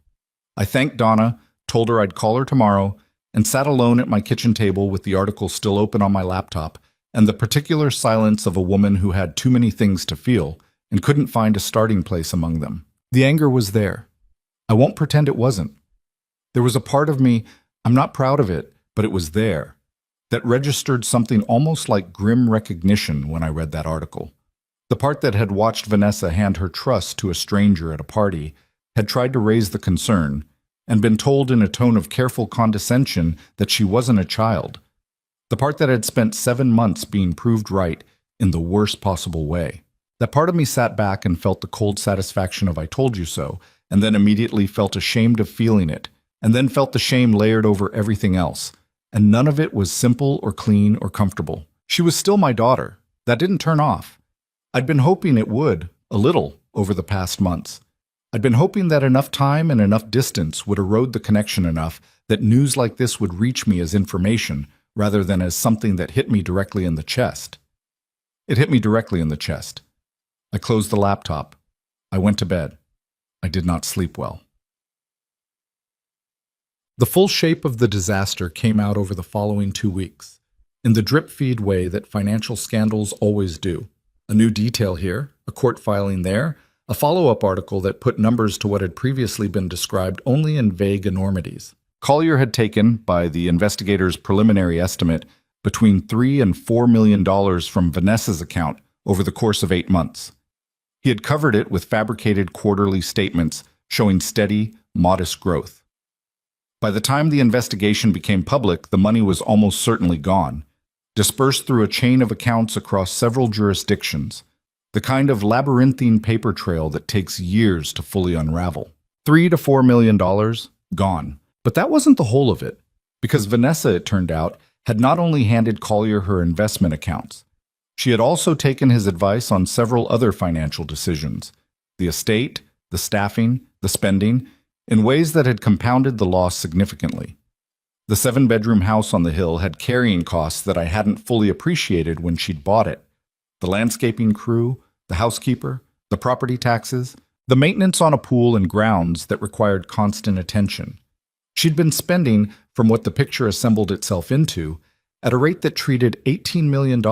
I thanked Donna, told her I'd call her tomorrow, and sat alone at my kitchen table with the article still open on my laptop and the particular silence of a woman who had too many things to feel and couldn't find a starting place among them. The anger was there. I won't pretend it wasn't. There was a part of me, I'm not proud of it, but it was there, that registered something almost like grim recognition when I read that article. The part that had watched Vanessa hand her trust to a stranger at a party, had tried to raise the concern, and been told in a tone of careful condescension that she wasn't a child. The part that had spent 7 months being proved right in the worst possible way. That part of me sat back and felt the cold satisfaction of "I told you so," and then immediately felt ashamed of feeling it, and then felt the shame layered over everything else, and none of it was simple or clean or comfortable. She was still my daughter. That didn't turn off. I'd been hoping it would, a little, over the past months. I'd been hoping that enough time and enough distance would erode the connection enough that news like this would reach me as information rather than as something that hit me directly in the chest. It hit me directly in the chest. I closed the laptop. I went to bed. I did not sleep well. The full shape of the disaster came out over the following 2 weeks, in the drip-feed way that financial scandals always do. A new detail here, a court filing there, a follow-up article that put numbers to what had previously been described only in vague enormities. Collier had taken, by the investigators' preliminary estimate, between $3 and $4 million from Vanessa's account over the course of 8 months. He had covered it with fabricated quarterly statements showing steady, modest growth. By the time the investigation became public, the money was almost certainly gone, dispersed through a chain of accounts across several jurisdictions, the kind of labyrinthine paper trail that takes years to fully unravel. $3 to $4 million, gone. But that wasn't the whole of it, because Vanessa, it turned out, had not only handed Collier her investment accounts, she had also taken his advice on several other financial decisions, the estate, the staffing, the spending, in ways that had compounded the loss significantly. The 7-bedroom house on the hill had carrying costs that I hadn't fully appreciated when she'd bought it. The landscaping crew, the housekeeper, the property taxes, the maintenance on a pool and grounds that required constant attention. She'd been spending, from what the picture assembled itself into, at a rate that treated $18 million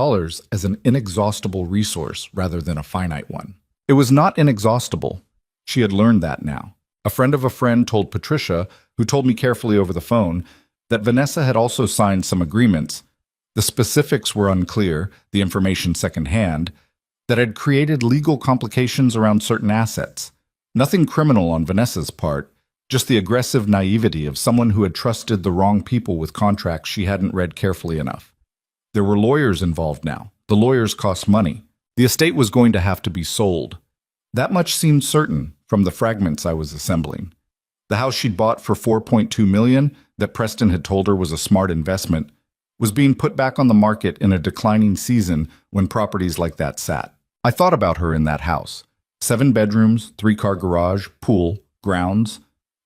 as an inexhaustible resource rather than a finite one. It was not inexhaustible. She had learned that now. A friend of a friend told Patricia, who told me carefully over the phone, that Vanessa had also signed some agreements. The specifics were unclear, the information secondhand, that had created legal complications around certain assets. Nothing criminal on Vanessa's part, just the aggressive naivety of someone who had trusted the wrong people with contracts she hadn't read carefully enough. There were lawyers involved now. The lawyers cost money. The estate was going to have to be sold. That much seemed certain from the fragments I was assembling. The house she'd bought for $4.2 million, that Preston had told her was a smart investment, was being put back on the market in a declining season when properties like that sat. I thought about her in that house. 7 bedrooms, 3-car garage, pool, grounds.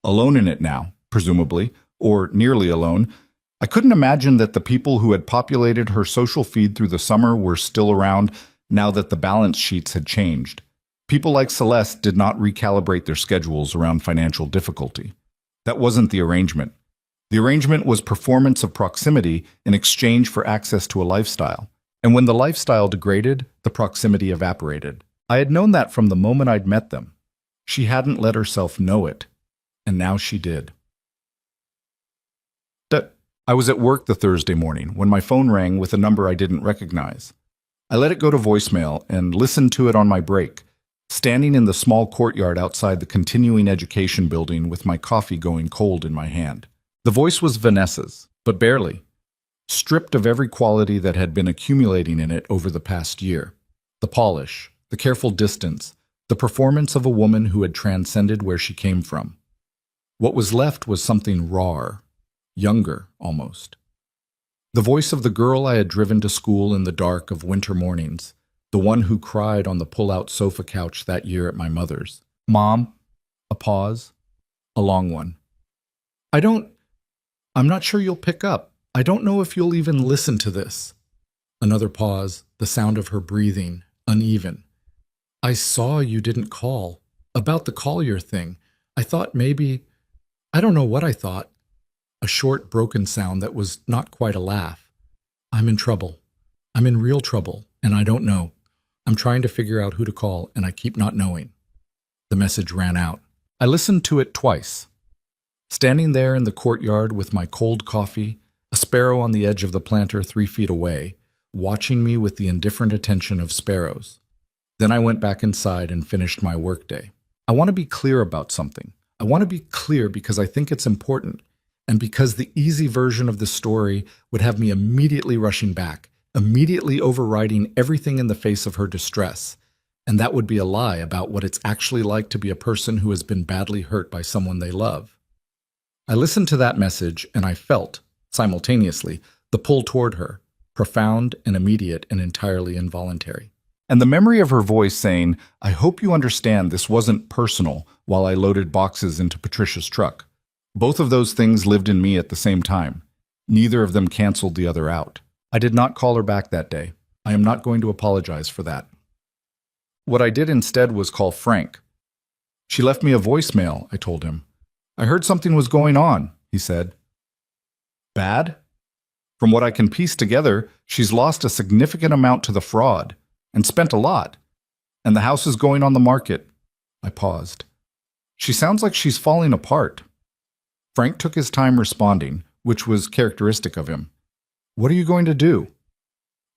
Alone in it now, presumably, or nearly alone. I couldn't imagine that the people who had populated her social feed through the summer were still around now that the balance sheets had changed. People like Celeste did not recalibrate their schedules around financial difficulty. That wasn't the arrangement. The arrangement was performance of proximity in exchange for access to a lifestyle. And when the lifestyle degraded, the proximity evaporated. I had known that from the moment I'd met them. She hadn't let herself know it. And now she did. I was at work the Thursday morning when my phone rang with a number I didn't recognize. I let it go to voicemail and listened to it on my break, standing in the small courtyard outside the continuing education building with my coffee going cold in my hand. The voice was Vanessa's, but barely, stripped of every quality that had been accumulating in it over the past year. The polish, the careful distance, the performance of a woman who had transcended where she came from. What was left was something rawer, younger almost. The voice of the girl I had driven to school in the dark of winter mornings, the one who cried on the pull-out sofa couch that year at my mother's. Mom, a pause, a long one. I'm not sure you'll pick up. I don't know if you'll even listen to this. Another pause, the sound of her breathing, uneven. I saw you didn't call. About the Collier thing. I thought maybe... I don't know what I thought. A short, broken sound that was not quite a laugh. I'm in trouble. I'm in real trouble, and I don't know. I'm trying to figure out who to call, and I keep not knowing. The message ran out. I listened to it twice. Standing there in the courtyard with my cold coffee, a sparrow on the edge of the planter 3 feet away, watching me with the indifferent attention of sparrows. Then I went back inside and finished my workday. I want to be clear about something. I want to be clear because I think it's important, and because the easy version of the story would have me immediately rushing back, immediately overriding everything in the face of her distress, and that would be a lie about what it's actually like to be a person who has been badly hurt by someone they love. I listened to that message and I felt, simultaneously, the pull toward her, profound and immediate and entirely involuntary. And the memory of her voice saying, "I hope you understand this wasn't personal," while I loaded boxes into Patricia's truck. Both of those things lived in me at the same time. Neither of them canceled the other out. I did not call her back that day. I am not going to apologize for that. What I did instead was call Frank. She left me a voicemail, I told him. I heard something was going on, he said. Bad? From what I can piece together, she's lost a significant amount to the fraud, and spent a lot. And the house is going on the market. I paused. She sounds like she's falling apart. Frank took his time responding, which was characteristic of him. What are you going to do?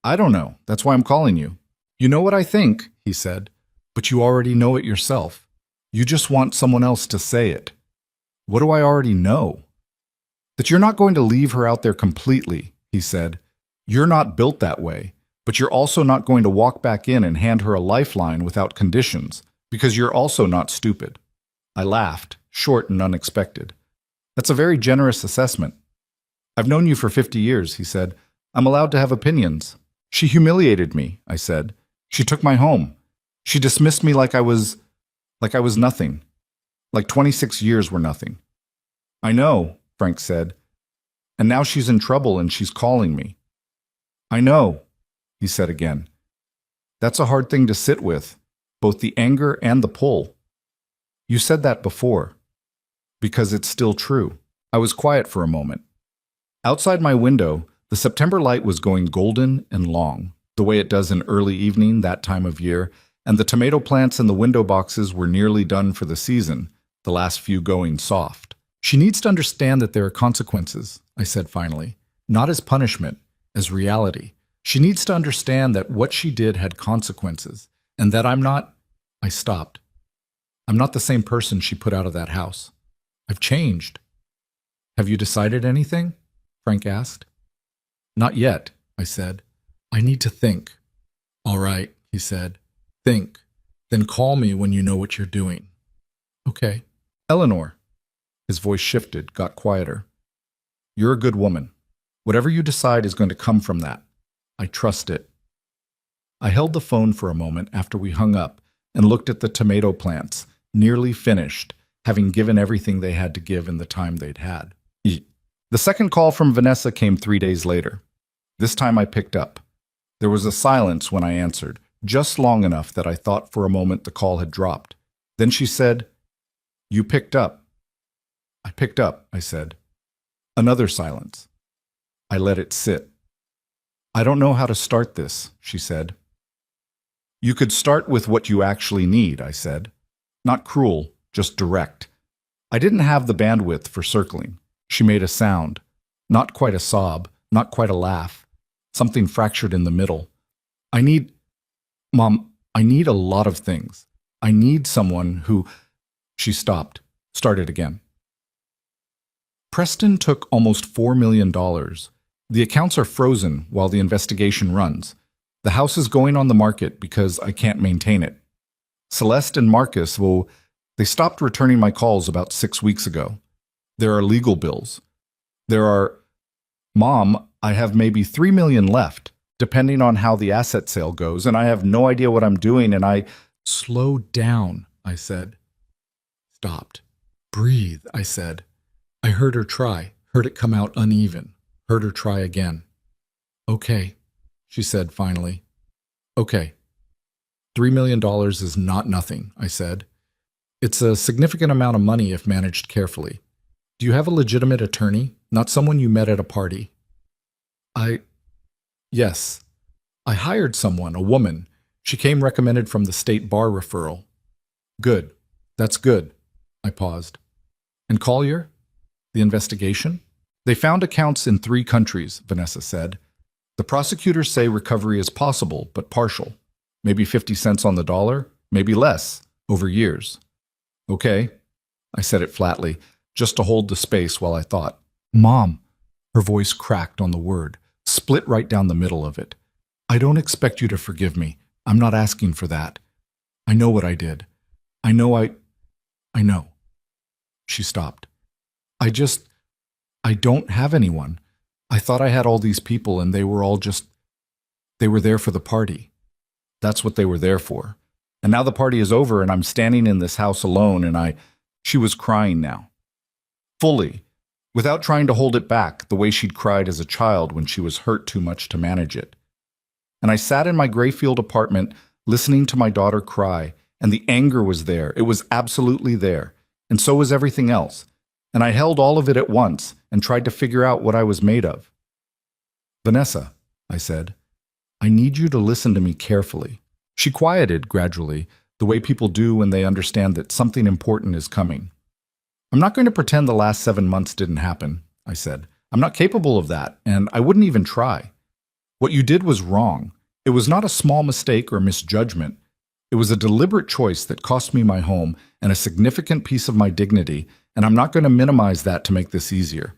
I don't know. That's why I'm calling you. You know what I think, he said, but you already know it yourself. You just want someone else to say it. What do I already know? That you're not going to leave her out there completely, he said. You're not built that way, but you're also not going to walk back in and hand her a lifeline without conditions, because you're also not stupid. I laughed, short and unexpected. That's a very generous assessment. I've known you for 50 years, he said. I'm allowed to have opinions. She humiliated me, I said. She took my home. She dismissed me like I was nothing. Like 26 years were nothing. I know, Frank said. And now she's in trouble and she's calling me. I know, he said again. That's a hard thing to sit with, both the anger and the pull. You said that before. Because it's still true. I was quiet for a moment. Outside my window, the September light was going golden and long, the way it does in early evening that time of year, and the tomato plants in the window boxes were nearly done for the season, the last few going soft. She needs to understand that there are consequences, I said finally, not as punishment, as reality. She needs to understand that what she did had consequences, and that I stopped. I'm not the same person she put out of that house. I've changed. Have you decided anything? Frank asked. Not yet, I said. I need to think. All right, he said. Think. Then call me when you know what you're doing. Okay. Eleanor. His voice shifted, got quieter. You're a good woman. Whatever you decide is going to come from that. I trust it. I held the phone for a moment after we hung up and looked at the tomato plants, nearly finished, having given everything they had to give in the time they'd had. The second call from Vanessa came 3 days later. This time I picked up. There was a silence when I answered, just long enough that I thought for a moment the call had dropped. Then she said, You picked up. I picked up, I said. Another silence. I let it sit. I don't know how to start this, she said. You could start with what you actually need, I said. Not cruel, just direct. I didn't have the bandwidth for circling. She made a sound. Not quite a sob, not quite a laugh. Something fractured in the middle. Mom, I need a lot of things. I need someone who... She stopped, started again. Preston took almost $4 million. The accounts are frozen while the investigation runs. The house is going on the market because I can't maintain it. Celeste and Marcus, well, they stopped returning my calls about 6 weeks ago. There are legal bills. Mom, I have maybe $3 million left, depending on how the asset sale goes, and I have no idea what I'm doing, and I... Slow down, I said. Stopped. Breathe, I said. I heard her try, heard it come out uneven, heard her try again. Okay, she said finally. Okay. $3 million is not nothing, I said. It's a significant amount of money if managed carefully. Do you have a legitimate attorney, not someone you met at a party? Yes. I hired someone, a woman. She came recommended from the state bar referral. Good. That's good. I paused. And Collier? The investigation? They found accounts in 3 countries, Vanessa said. The prosecutors say recovery is possible, but partial. Maybe 50 cents on the dollar, maybe less, over years. Okay, I said it flatly, just to hold the space while I thought. Mom, her voice cracked on the word, split right down the middle of it. I don't expect you to forgive me. I'm not asking for that. I know what I did. I know. She stopped. I don't have anyone. I thought I had all these people and they were there for the party. That's what they were there for. And now the party is over and I'm standing in this house alone and she was crying now. Fully, without trying to hold it back the way she'd cried as a child when she was hurt too much to manage it. And I sat in my Grayfield apartment listening to my daughter cry, and the anger was there. It was absolutely there. And so was everything else. And I held all of it at once and tried to figure out what I was made of. Vanessa, I said, I need you to listen to me carefully. She quieted gradually, the way people do when they understand that something important is coming. I'm not going to pretend the last 7 months didn't happen, I said. I'm not capable of that, and I wouldn't even try. What you did was wrong. It was not a small mistake or misjudgment. It was a deliberate choice that cost me my home and a significant piece of my dignity, and I'm not going to minimize that to make this easier.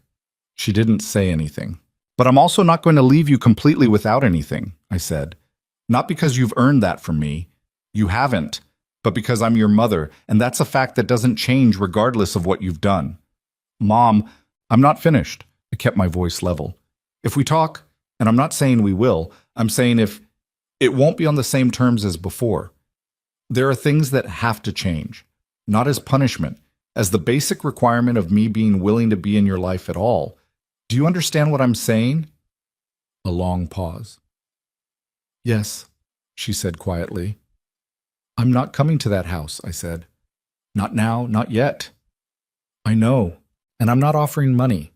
She didn't say anything. But I'm also not going to leave you completely without anything, I said. Not because you've earned that from me. You haven't. But because I'm your mother, and that's a fact that doesn't change regardless of what you've done. Mom, I'm not finished. I kept my voice level. If we talk, and I'm not saying we will, I'm saying it won't be on the same terms as before. There are things that have to change, not as punishment, as the basic requirement of me being willing to be in your life at all. Do you understand what I'm saying? A long pause. Yes, she said quietly. I'm not coming to that house, I said. Not now, not yet. I know, and I'm not offering money.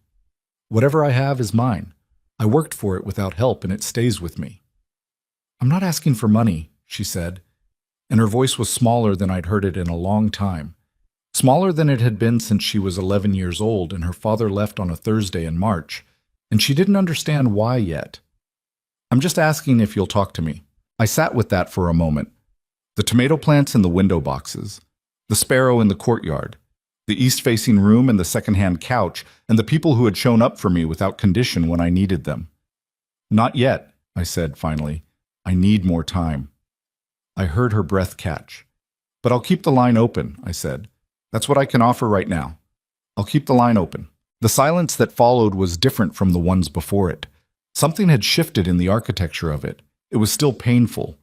Whatever I have is mine. I worked for it without help, and it stays with me. I'm not asking for money, she said, and her voice was smaller than I'd heard it in a long time. Smaller than it had been since she was 11 years old and her father left on a Thursday in March, and she didn't understand why yet. I'm just asking if you'll talk to me. I sat with that for a moment. The tomato plants in the window boxes, the sparrow in the courtyard, The east-facing room and the second-hand couch, and the people who had shown up for me without condition when I needed them. Not yet, I said finally. I need more time. I heard her breath catch. But I'll keep the line open, I said. That's what I can offer right now. I'll keep the line open. The silence that followed was different from the ones before it. Something had shifted in the architecture of it. It was still painful.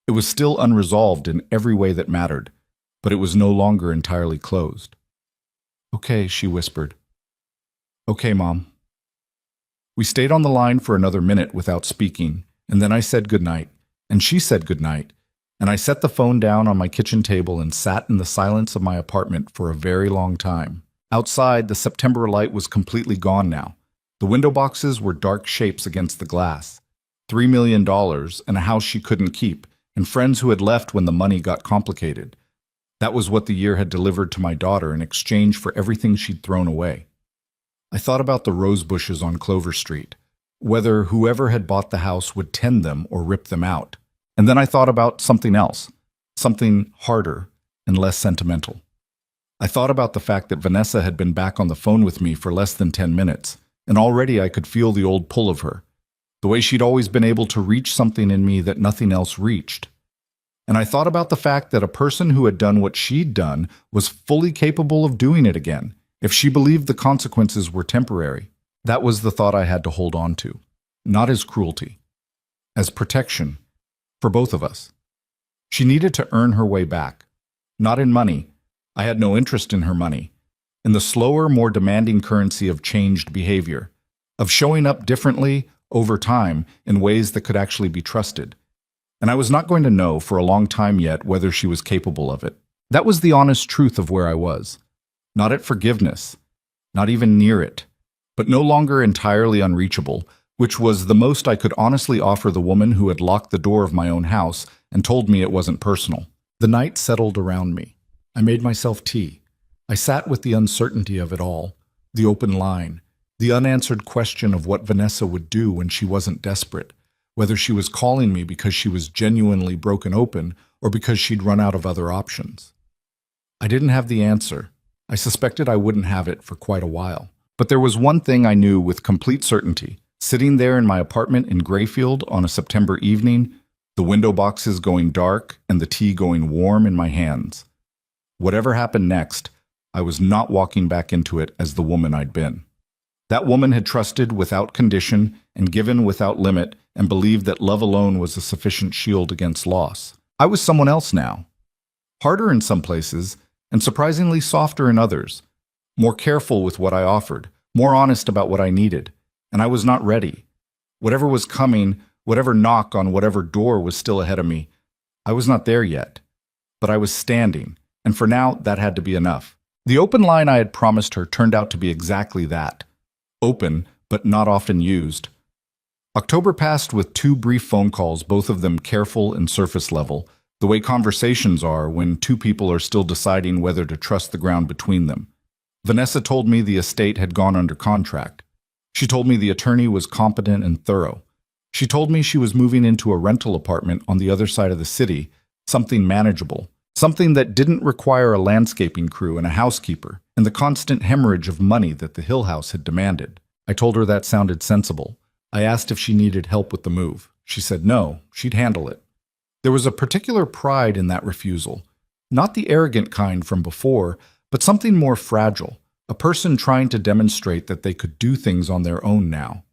It was still unresolved in every way that mattered, but it was no longer entirely closed. Okay, she whispered. Okay, Mom. We stayed on the line for another minute without speaking, and then I said goodnight, and she said goodnight, and I set the phone down on my kitchen table and sat in the silence of my apartment for a very long time. Outside, the September light was completely gone now. The window boxes were dark shapes against the glass. $3 million and a house she couldn't keep, and friends who had left when the money got complicated. That was what the year had delivered to my daughter in exchange for everything she'd thrown away. I thought about the rose bushes on Clover Street, whether whoever had bought the house would tend them or rip them out. And then I thought about something else, something harder and less sentimental. I thought about the fact that Vanessa had been back on the phone with me for less than 10 minutes, and already I could feel the old pull of her, the way she'd always been able to reach something in me that nothing else reached. And I thought about the fact that a person who had done what she'd done was fully capable of doing it again, if she believed the consequences were temporary. That was the thought I had to hold on to, not as cruelty, as protection, for both of us. She needed to earn her way back, not in money. I had no interest in her money, in the slower, more demanding currency of changed behavior, of showing up differently over time in ways that could actually be trusted. And I was not going to know for a long time yet whether she was capable of it. That was the honest truth of where I was. Not at forgiveness, not even near it, but no longer entirely unreachable, which was the most I could honestly offer the woman who had locked the door of my own house and told me it wasn't personal. The night settled around me. I made myself tea. I sat with the uncertainty of it all, the open line, the unanswered question of what Vanessa would do when she wasn't desperate, whether she was calling me because she was genuinely broken open or because she'd run out of other options. I didn't have the answer. I suspected I wouldn't have it for quite a while. But there was one thing I knew with complete certainty. Sitting there in my apartment in Grayfield on a September evening, the window boxes going dark and the tea going warm in my hands. Whatever happened next, I was not walking back into it as the woman I'd been. That woman had trusted without condition and given without limit and believed that love alone was a sufficient shield against loss. I was someone else now. Harder in some places, and surprisingly softer in others. More careful with what I offered, more honest about what I needed. And I was not ready. Whatever was coming, whatever knock on whatever door was still ahead of me, I was not there yet. But I was standing, and for now, that had to be enough. The open line I had promised her turned out to be exactly that. Open, but not often used. October passed with 2 brief phone calls, both of them careful and surface level, the way conversations are when 2 people are still deciding whether to trust the ground between them. Vanessa told me the estate had gone under contract. She told me the attorney was competent and thorough. She told me she was moving into a rental apartment on the other side of the city, something manageable, something that didn't require a landscaping crew and a housekeeper, and the constant hemorrhage of money that the Hill House had demanded. I told her that sounded sensible. I asked if she needed help with the move. She said no, she'd handle it. There was a particular pride in that refusal, not the arrogant kind from before, but something more fragile, a person trying to demonstrate that they could do things on their own now.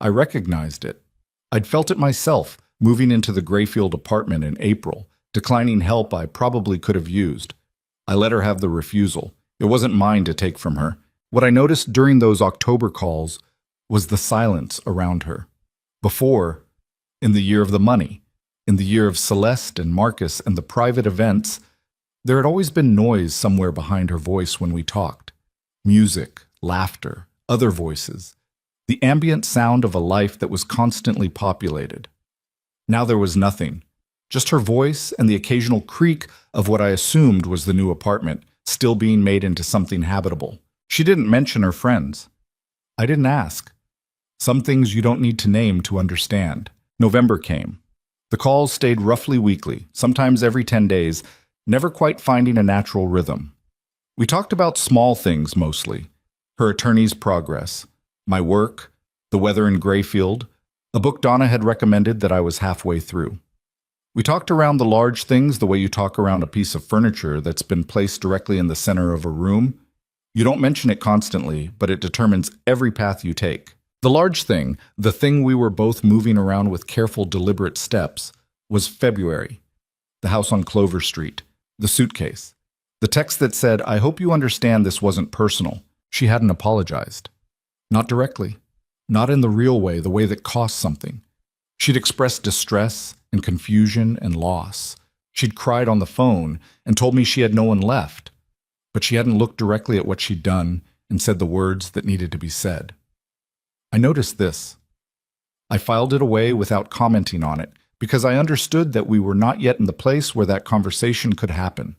I recognized it. I'd felt it myself, moving into the Grayfield apartment in April, declining help I probably could have used. I let her have the refusal. It wasn't mine to take from her. What I noticed during those October calls was the silence around her. Before, in the year of the money, in the year of Celeste and Marcus and the private events, there had always been noise somewhere behind her voice when we talked. Music, laughter, other voices. The ambient sound of a life that was constantly populated. Now there was nothing. Just her voice and the occasional creak of what I assumed was the new apartment, still being made into something habitable. She didn't mention her friends. I didn't ask. Some things you don't need to name to understand. November came. The calls stayed roughly weekly, sometimes every 10 days, never quite finding a natural rhythm. We talked about small things mostly: her attorney's progress, my work, the weather in Grayfield, a book Donna had recommended that I was halfway through. We talked around the large things the way you talk around a piece of furniture that's been placed directly in the center of a room. You don't mention it constantly, but it determines every path you take. The large thing, the thing we were both moving around with careful, deliberate steps, was February. The house on Clover Street. The suitcase. The text that said, "I hope you understand this wasn't personal." She hadn't apologized. Not directly. Not in the real way, the way that costs something. She'd expressed distress and confusion and loss. She'd cried on the phone and told me she had no one left. But she hadn't looked directly at what she'd done and said the words that needed to be said. I noticed this. I filed it away without commenting on it because I understood that we were not yet in the place where that conversation could happen.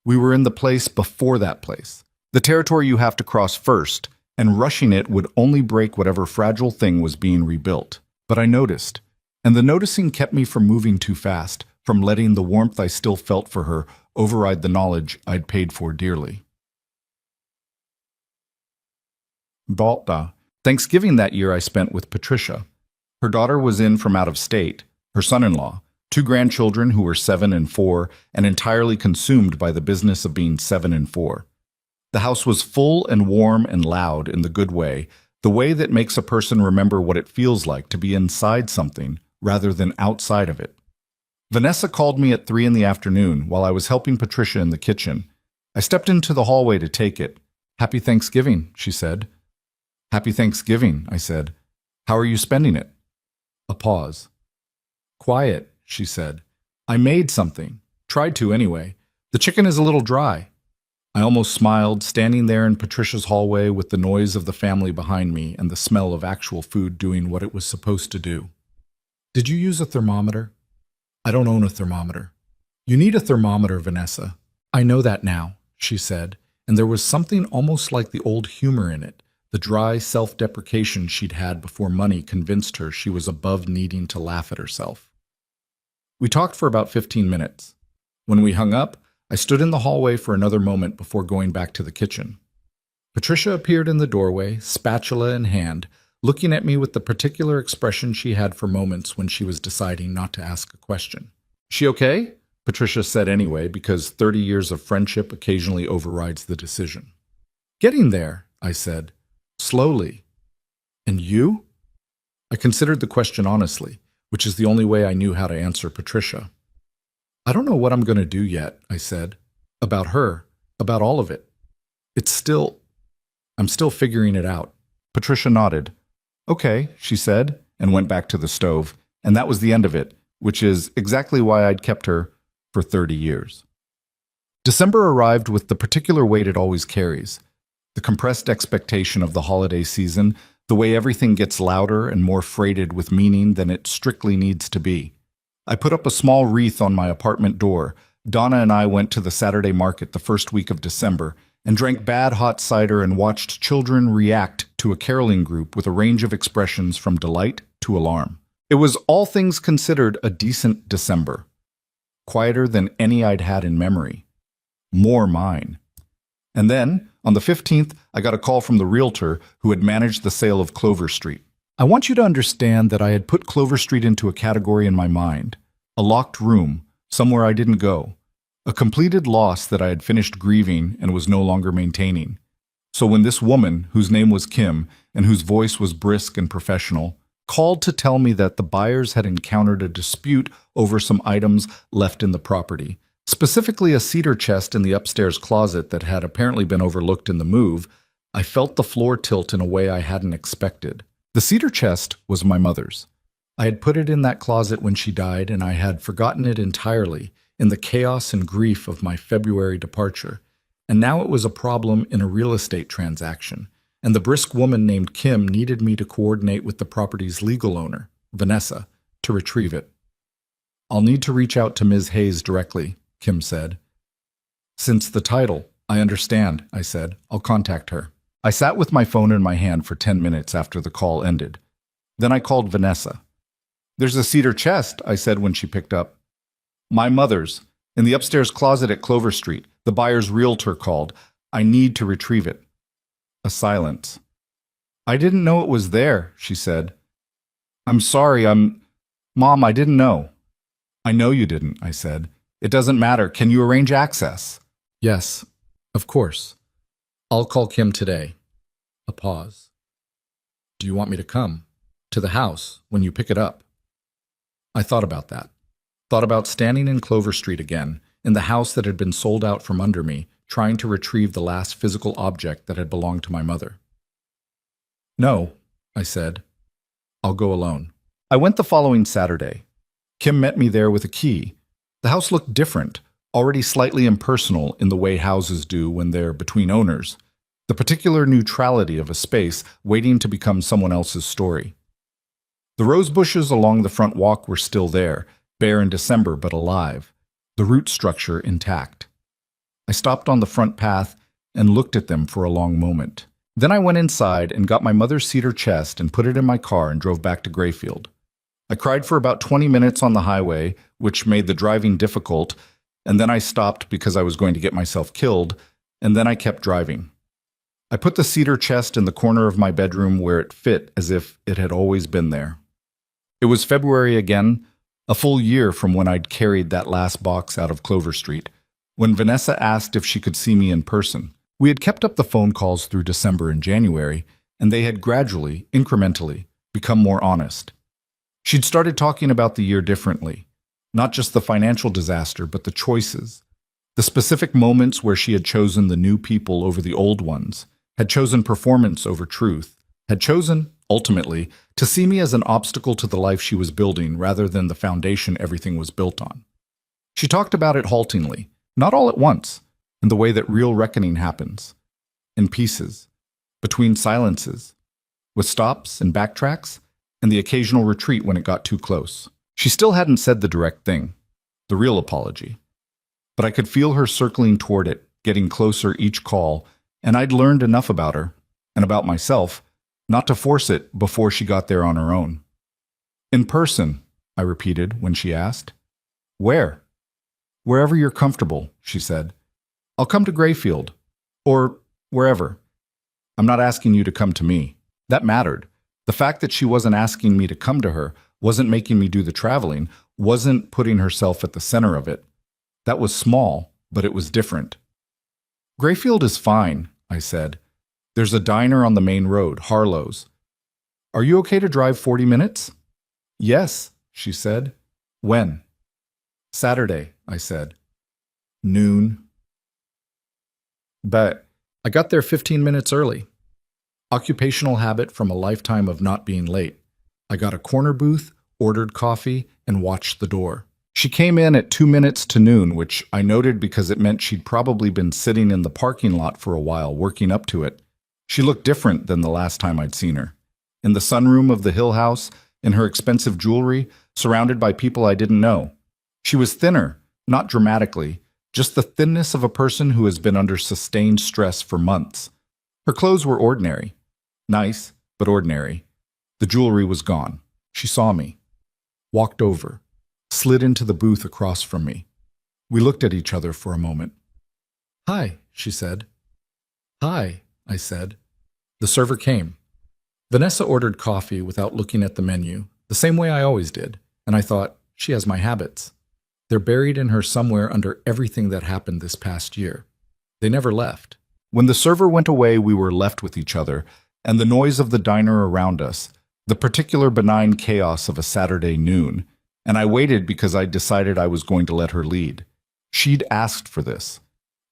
We were in the place before that place, the territory you have to cross first, and rushing it would only break whatever fragile thing was being rebuilt. But I noticed, and the noticing kept me from moving too fast, from letting the warmth I still felt for her override the knowledge I'd paid for dearly. Balta. Thanksgiving that year I spent with Patricia. Her daughter was in from out of state, her son-in-law, 2 grandchildren who were 7 and 4, and entirely consumed by the business of being 7 and 4. The house was full and warm and loud in the good way, the way that makes a person remember what it feels like to be inside something rather than outside of it. Vanessa called me at 3 in the afternoon while I was helping Patricia in the kitchen. I stepped into the hallway to take it. "Happy Thanksgiving," she said. "Happy Thanksgiving," I said. "How are you spending it?" A pause. "Quiet," she said. "I made something. Tried to anyway. The chicken is a little dry." I almost smiled, standing there in Patricia's hallway with the noise of the family behind me and the smell of actual food doing what it was supposed to do. "Did you use a thermometer?" "I don't own a thermometer." "You need a thermometer, Vanessa." "I know that now," she said, and there was something almost like the old humor in it, the dry self-deprecation she'd had before money convinced her she was above needing to laugh at herself. We talked for about 15 minutes. When we hung up, I stood in the hallway for another moment before going back to the kitchen. Patricia appeared in the doorway, spatula in hand, looking at me with the particular expression she had for moments when she was deciding not to ask a question. "She okay?" Patricia said anyway, because 30 years of friendship occasionally overrides the decision. "Getting there," I said, slowly. "And you?" I considered the question honestly, which is the only way I knew how to answer Patricia. "I don't know what I'm going to do yet," I said. "About her, about all of it. I'm still figuring it out." Patricia nodded. "Okay," she said, and went back to the stove, and that was the end of it, which is exactly why I'd kept her for 30 years. December arrived with the particular weight it always carries, the compressed expectation of the holiday season, the way everything gets louder and more freighted with meaning than it strictly needs to be. I put up a small wreath on my apartment door. Donna and I went to the Saturday market the first week of December and drank bad hot cider and watched children react to a caroling group with a range of expressions from delight to alarm. It was, all things considered, a decent December. Quieter than any I'd had in memory. More mine. And then, on the 15th, I got a call from the realtor who had managed the sale of Clover Street. I want you to understand that I had put Clover Street into a category in my mind. A locked room, somewhere I didn't go. A completed loss that I had finished grieving and was no longer maintaining. So when this woman, whose name was Kim, and whose voice was brisk and professional, called to tell me that the buyers had encountered a dispute over some items left in the property, specifically a cedar chest in the upstairs closet that had apparently been overlooked in the move, I felt the floor tilt in a way I hadn't expected. The cedar chest was my mother's. I had put it in that closet when she died, and I had forgotten it entirely in the chaos and grief of my February departure. And now it was a problem in a real estate transaction, and the brisk woman named Kim needed me to coordinate with the property's legal owner, Vanessa, to retrieve it. "I'll need to reach out to Ms. Hayes directly," Kim said. "Since the title, I understand," I said. "I'll contact her." I sat with my phone in my hand for 10 minutes after the call ended. Then I called Vanessa. "There's a cedar chest," I said when she picked up. "My mother's, in the upstairs closet at Clover Street. The buyer's realtor called. I need to retrieve it. A silence. I didn't know it was there, she said. I'm sorry, Mom, I didn't know. I know you didn't, I said. It doesn't matter. Can you arrange access? Yes, of course. I'll call Kim today. A pause. Do you want me to come? To the house, when you pick it up? I thought about that. Thought about standing in Clover Street again, in the house that had been sold out from under me, trying to retrieve the last physical object that had belonged to my mother. No, I said. I'll go alone. I went the following Saturday. Kim met me there with a key. The house looked different, already slightly impersonal in the way houses do when they're between owners. The particular neutrality of a space waiting to become someone else's story. The rose bushes along the front walk were still there, bare in December but alive, the root structure intact. I stopped on the front path and looked at them for a long moment. Then I went inside and got my mother's cedar chest and put it in my car and drove back to Grayfield. I cried for about 20 minutes on the highway, which made the driving difficult, and then I stopped because I was going to get myself killed, and then I kept driving. I put the cedar chest in the corner of my bedroom where it fit as if it had always been there. It was February again, a full year from when I'd carried that last box out of Clover Street, when Vanessa asked if she could see me in person. We had kept up the phone calls through December and January, and they had gradually, incrementally, become more honest. She'd started talking about the year differently, not just the financial disaster, but the choices, the specific moments where she had chosen the new people over the old ones, had chosen performance over truth, had chosen, ultimately, to see me as an obstacle to the life she was building rather than the foundation everything was built on. She talked about it haltingly, not all at once, in the way that real reckoning happens, in pieces, between silences, with stops and backtracks, and the occasional retreat when it got too close. She still hadn't said the direct thing, the real apology, but I could feel her circling toward it, getting closer each call, and I'd learned enough about her, and about myself, not to force it before she got there on her own. In person, I repeated when she asked. Where? Wherever you're comfortable, she said. I'll come to Grayfield, or wherever. I'm not asking you to come to me. That mattered. The fact that she wasn't asking me to come to her, wasn't making me do the traveling, wasn't putting herself at the center of it. That was small, but it was different. Grayfield is fine, I said. There's a diner on the main road, Harlow's. Are you okay to drive 40 minutes? Yes, she said. When? Saturday, I said. Noon. But I got there 15 minutes early. Occupational habit from a lifetime of not being late. I got a corner booth, ordered coffee, and watched the door. She came in at 2 minutes to noon, which I noted because it meant she'd probably been sitting in the parking lot for a while, working up to it. She looked different than the last time I'd seen her. In the sunroom of the Hill House, in her expensive jewelry, surrounded by people I didn't know. She was thinner, not dramatically, just the thinness of a person who has been under sustained stress for months. Her clothes were ordinary. Nice, but ordinary. The jewelry was gone. She saw me. Walked over. Slid into the booth across from me. We looked at each other for a moment. Hi, she said. Hi, I said. The server came. Vanessa ordered coffee without looking at the menu, the same way I always did, and I thought, she has my habits. They're buried in her somewhere under everything that happened this past year. They never left. When the server went away, we were left with each other, and the noise of the diner around us, the particular benign chaos of a Saturday noon, and I waited because I'd decided I was going to let her lead. She'd asked for this.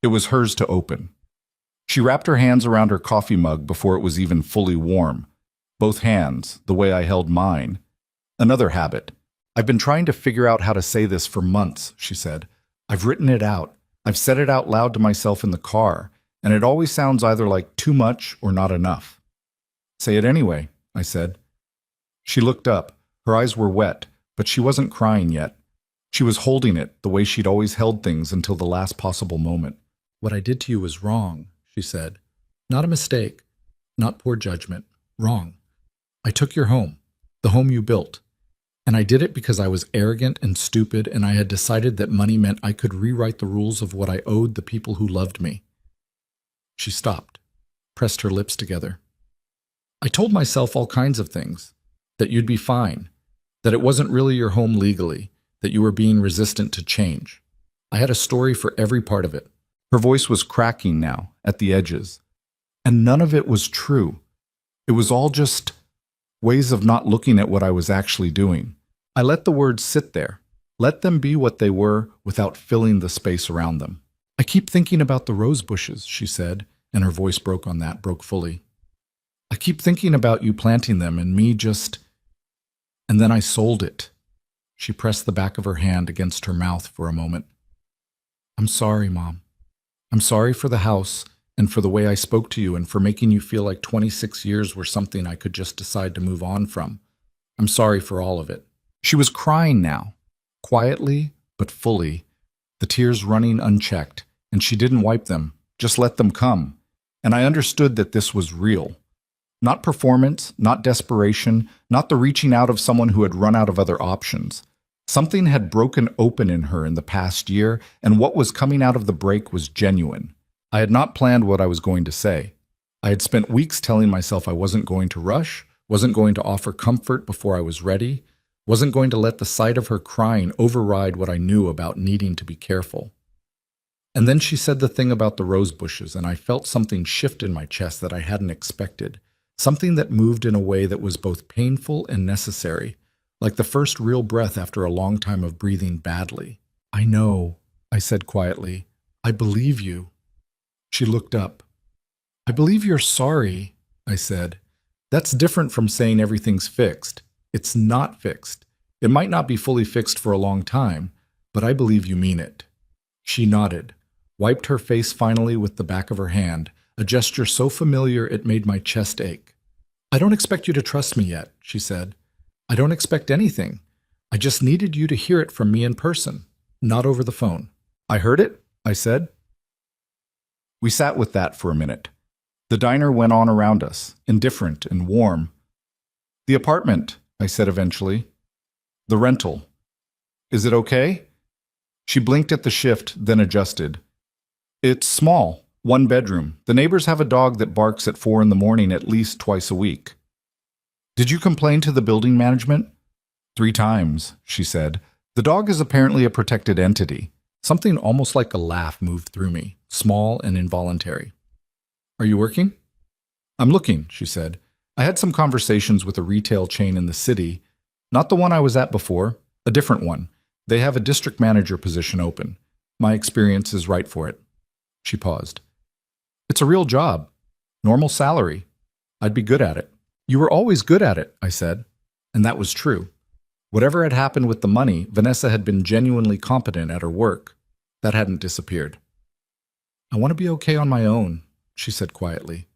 It was hers to open. She wrapped her hands around her coffee mug before it was even fully warm. Both hands, the way I held mine. Another habit. I've been trying to figure out how to say this for months, she said. I've written it out. I've said it out loud to myself in the car, and it always sounds either like too much or not enough. Say it anyway, I said. She looked up. Her eyes were wet, but she wasn't crying yet. She was holding it the way she'd always held things until the last possible moment. What I did to you was wrong, she said. Not a mistake, not poor judgment, wrong. I took your home, the home you built. And I did it because I was arrogant and stupid, and I had decided that money meant I could rewrite the rules of what I owed the people who loved me. She stopped, pressed her lips together. I told myself all kinds of things. That you'd be fine. That it wasn't really your home legally. That you were being resistant to change. I had a story for every part of it. Her voice was cracking now, at the edges. And none of it was true. It was all just ways of not looking at what I was actually doing. I let the words sit there. Let them be what they were without filling the space around them. I keep thinking about the rose bushes, she said, and her voice broke fully. I keep thinking about you planting them and me just... And then I sold it. She pressed the back of her hand against her mouth for a moment. I'm sorry, Mom. I'm sorry for the house and for the way I spoke to you and for making you feel like 26 years were something I could just decide to move on from. I'm sorry for all of it. She was crying now, quietly but fully, the tears running unchecked, and she didn't wipe them, just let them come. And I understood that this was real. Not performance, not desperation, not the reaching out of someone who had run out of other options. Something had broken open in her in the past year, and what was coming out of the break was genuine. I had not planned what I was going to say. I had spent weeks telling myself I wasn't going to rush, wasn't going to offer comfort before I was ready, wasn't going to let the sight of her crying override what I knew about needing to be careful. And then she said the thing about the rose bushes, and I felt something shift in my chest that I hadn't expected, something that moved in a way that was both painful and necessary, like the first real breath after a long time of breathing badly. I know, I said quietly. I believe you. She looked up. I believe you're sorry, I said. That's different from saying everything's fixed. It's not fixed. It might not be fully fixed for a long time, but I believe you mean it. She nodded, wiped her face finally with the back of her hand, a gesture so familiar it made my chest ache. I don't expect you to trust me yet, she said. I don't expect anything. I just needed you to hear it from me in person, not over the phone. I heard it, I said. We sat with that for a minute. The diner went on around us, indifferent and warm. The apartment, I said eventually. The rental. Is it okay? She blinked at the shift, then adjusted. It's small, 1 bedroom. The neighbors have a dog that barks at 4 a.m. at least twice a week. Did you complain to the building management? 3 times, she said. The dog is apparently a protected entity. Something almost like a laugh moved through me, small and involuntary. Are you working? I'm looking, she said. I had some conversations with a retail chain in the city. Not the one I was at before, a different one. They have a district manager position open. My experience is right for it. She paused. It's a real job. Normal salary. I'd be good at it. You were always good at it, I said. And that was true. Whatever had happened with the money, Vanessa had been genuinely competent at her work. That hadn't disappeared. I want to be okay on my own, she said quietly.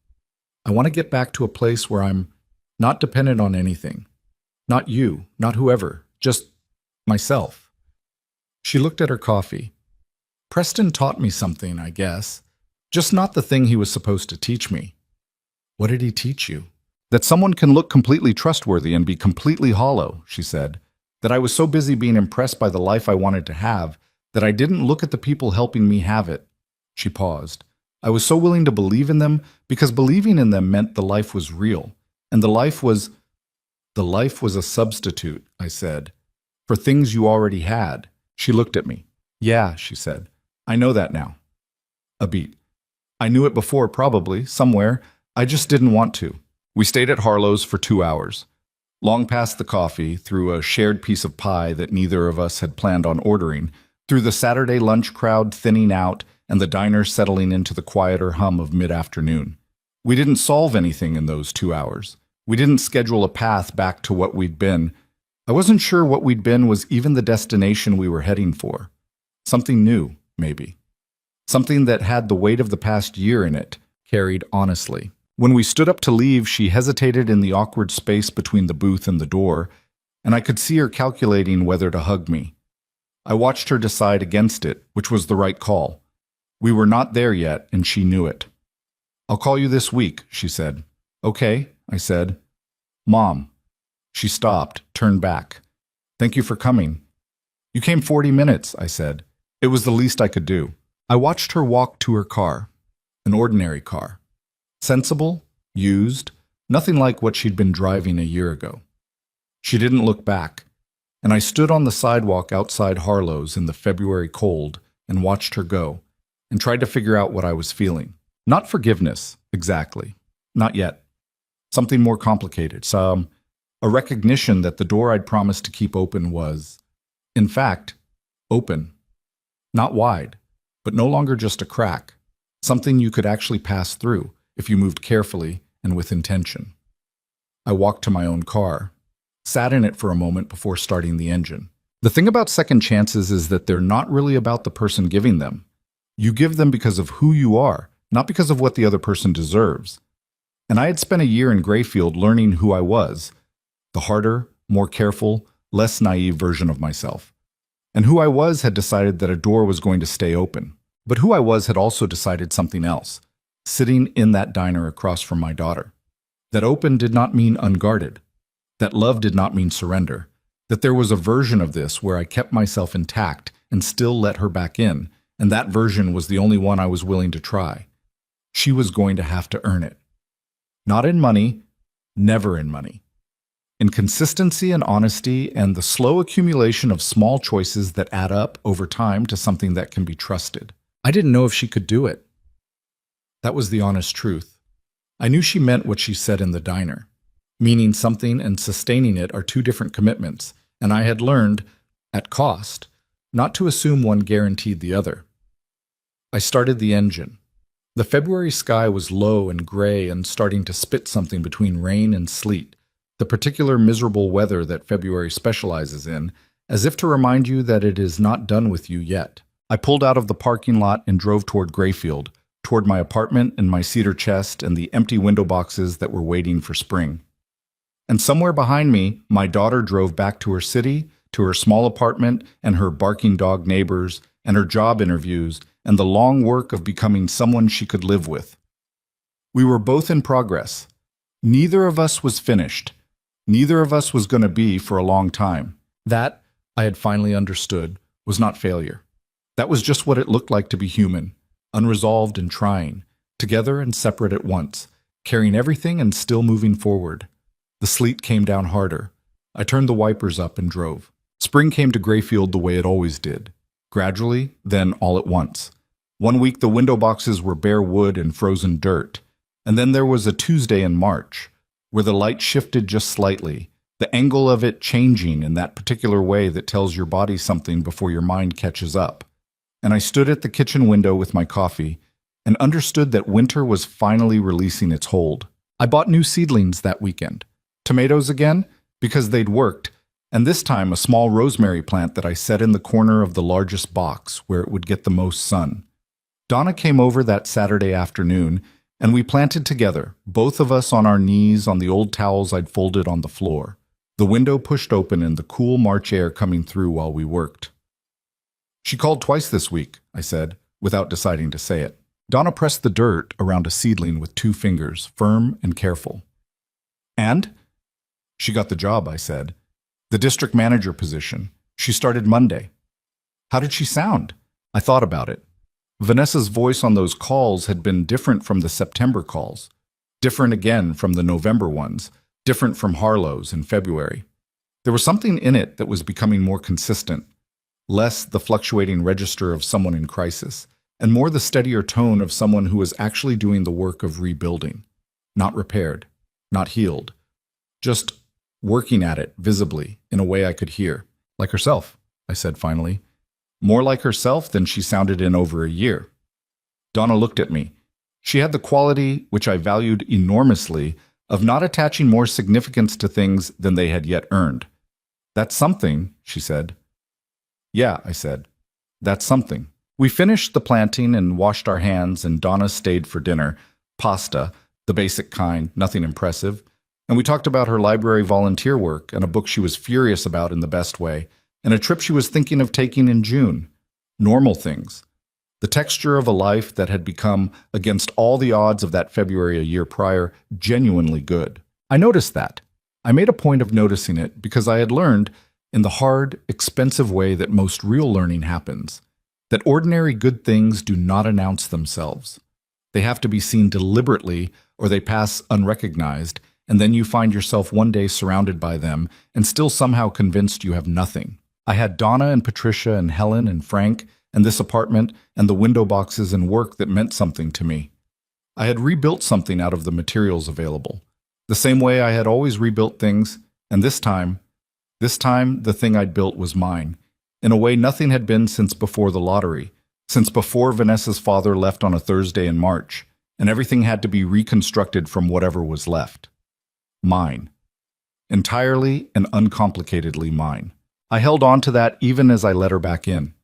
I want to get back to a place where I'm not dependent on anything. Not you, not whoever, just myself. She looked at her coffee. Preston taught me something, I guess. Just not the thing he was supposed to teach me. What did he teach you? That someone can look completely trustworthy and be completely hollow, she said. That I was so busy being impressed by the life I wanted to have that I didn't look at the people helping me have it. She paused. I was so willing to believe in them because believing in them meant the life was real. And the life was a substitute, I said, for things you already had. She looked at me. Yeah, she said. I know that now. A beat. I knew it before, probably, somewhere. I just didn't want to. We stayed at Harlow's for 2 hours. Long past the coffee, through a shared piece of pie that neither of us had planned on ordering, through the Saturday lunch crowd thinning out and the diner settling into the quieter hum of mid-afternoon. We didn't solve anything in those 2 hours. We didn't schedule a path back to what we'd been. I wasn't sure what we'd been was even the destination we were heading for. Something new, maybe. Something that had the weight of the past year in it, carried honestly. When we stood up to leave, she hesitated in the awkward space between the booth and the door, and I could see her calculating whether to hug me. I watched her decide against it, which was the right call. We were not there yet, and she knew it. I'll call you this week, she said. Okay, I said. Mom. She stopped, turned back. Thank you for coming. You came 40 minutes, I said. It was the least I could do. I watched her walk to her car. An ordinary car. Sensible, used, nothing like what she'd been driving a year ago. She didn't look back, and I stood on the sidewalk outside Harlow's in the February cold and watched her go, and tried to figure out what I was feeling. Not forgiveness, exactly. Not yet. Something more complicated. A recognition that the door I'd promised to keep open was, in fact, open. Not wide, but no longer just a crack. Something you could actually pass through if you moved carefully and with intention. I walked to my own car, sat in it for a moment before starting the engine. The thing about second chances is that they're not really about the person giving them. You give them because of who you are, not because of what the other person deserves. And I had spent a year in Grayfield learning who I was, the harder, more careful, less naive version of myself. And who I was had decided that a door was going to stay open. But who I was had also decided something else, sitting in that diner across from my daughter. That open did not mean unguarded. That love did not mean surrender. That there was a version of this where I kept myself intact and still let her back in, and that version was the only one I was willing to try. She was going to have to earn it. Not in money, never in money. In consistency and honesty and the slow accumulation of small choices that add up over time to something that can be trusted. I didn't know if she could do it. That was the honest truth. I knew she meant what she said in the diner. Meaning something and sustaining it are two different commitments, and I had learned, at cost, not to assume one guaranteed the other. I started the engine. The February sky was low and gray and starting to spit something between rain and sleet, the particular miserable weather that February specializes in, as if to remind you that it is not done with you yet. I pulled out of the parking lot and drove toward Grayfield, toward my apartment and my cedar chest and the empty window boxes that were waiting for spring. And somewhere behind me, my daughter drove back to her city, to her small apartment and her barking dog neighbors and her job interviews and the long work of becoming someone she could live with. We were both in progress. Neither of us was finished. Neither of us was going to be for a long time. That, I had finally understood, was not failure. That was just what it looked like to be human, unresolved and trying, together and separate at once, carrying everything and still moving forward. The sleet came down harder. I turned the wipers up and drove. Spring came to Grayfield the way it always did. Gradually, then all at once. One week the window boxes were bare wood and frozen dirt. And then there was a Tuesday in March, where the light shifted just slightly, the angle of it changing in that particular way that tells your body something before your mind catches up. And I stood at the kitchen window with my coffee and understood that winter was finally releasing its hold. I bought new seedlings that weekend. Tomatoes again, because they'd worked, and this time a small rosemary plant that I set in the corner of the largest box where it would get the most sun. Donna came over that Saturday afternoon, and we planted together, both of us on our knees on the old towels I'd folded on the floor, the window pushed open and the cool March air coming through while we worked. She called twice this week, I said, without deciding to say it. Donna pressed the dirt around a seedling with 2 fingers, firm and careful. And? She got the job, I said. The district manager position. She started Monday. How did she sound? I thought about it. Vanessa's voice on those calls had been different from the September calls, different again from the November ones, different from Harlow's in February. There was something in it that was becoming more consistent, less the fluctuating register of someone in crisis, and more the steadier tone of someone who was actually doing the work of rebuilding, not repaired, not healed, just working at it visibly in a way I could hear. Like herself, I said finally. More like herself than she sounded in over a year. Donna looked at me. She had the quality, which I valued enormously, of not attaching more significance to things than they had yet earned. That's something, she said. Yeah, I said. That's something. We finished the planting and washed our hands, and Donna stayed for dinner. Pasta, the basic kind, nothing impressive. And we talked about her library volunteer work and a book she was furious about in the best way, and a trip she was thinking of taking in June. Normal things. The texture of a life that had become, against all the odds of that February a year prior, genuinely good. I noticed that. I made a point of noticing it because I had learned, in the hard, expensive way that most real learning happens, that ordinary good things do not announce themselves. They have to be seen deliberately or they pass unrecognized, and then you find yourself one day surrounded by them and still somehow convinced you have nothing. I had Donna and Patricia and Helen and Frank and this apartment and the window boxes and work that meant something to me. I had rebuilt something out of the materials available, the same way I had always rebuilt things, and this time the thing I'd built was mine, in a way nothing had been since before the lottery, since before Vanessa's father left on a Thursday in March, and everything had to be reconstructed from whatever was left. Mine. Entirely and uncomplicatedly mine. I held on to that even as I let her back in,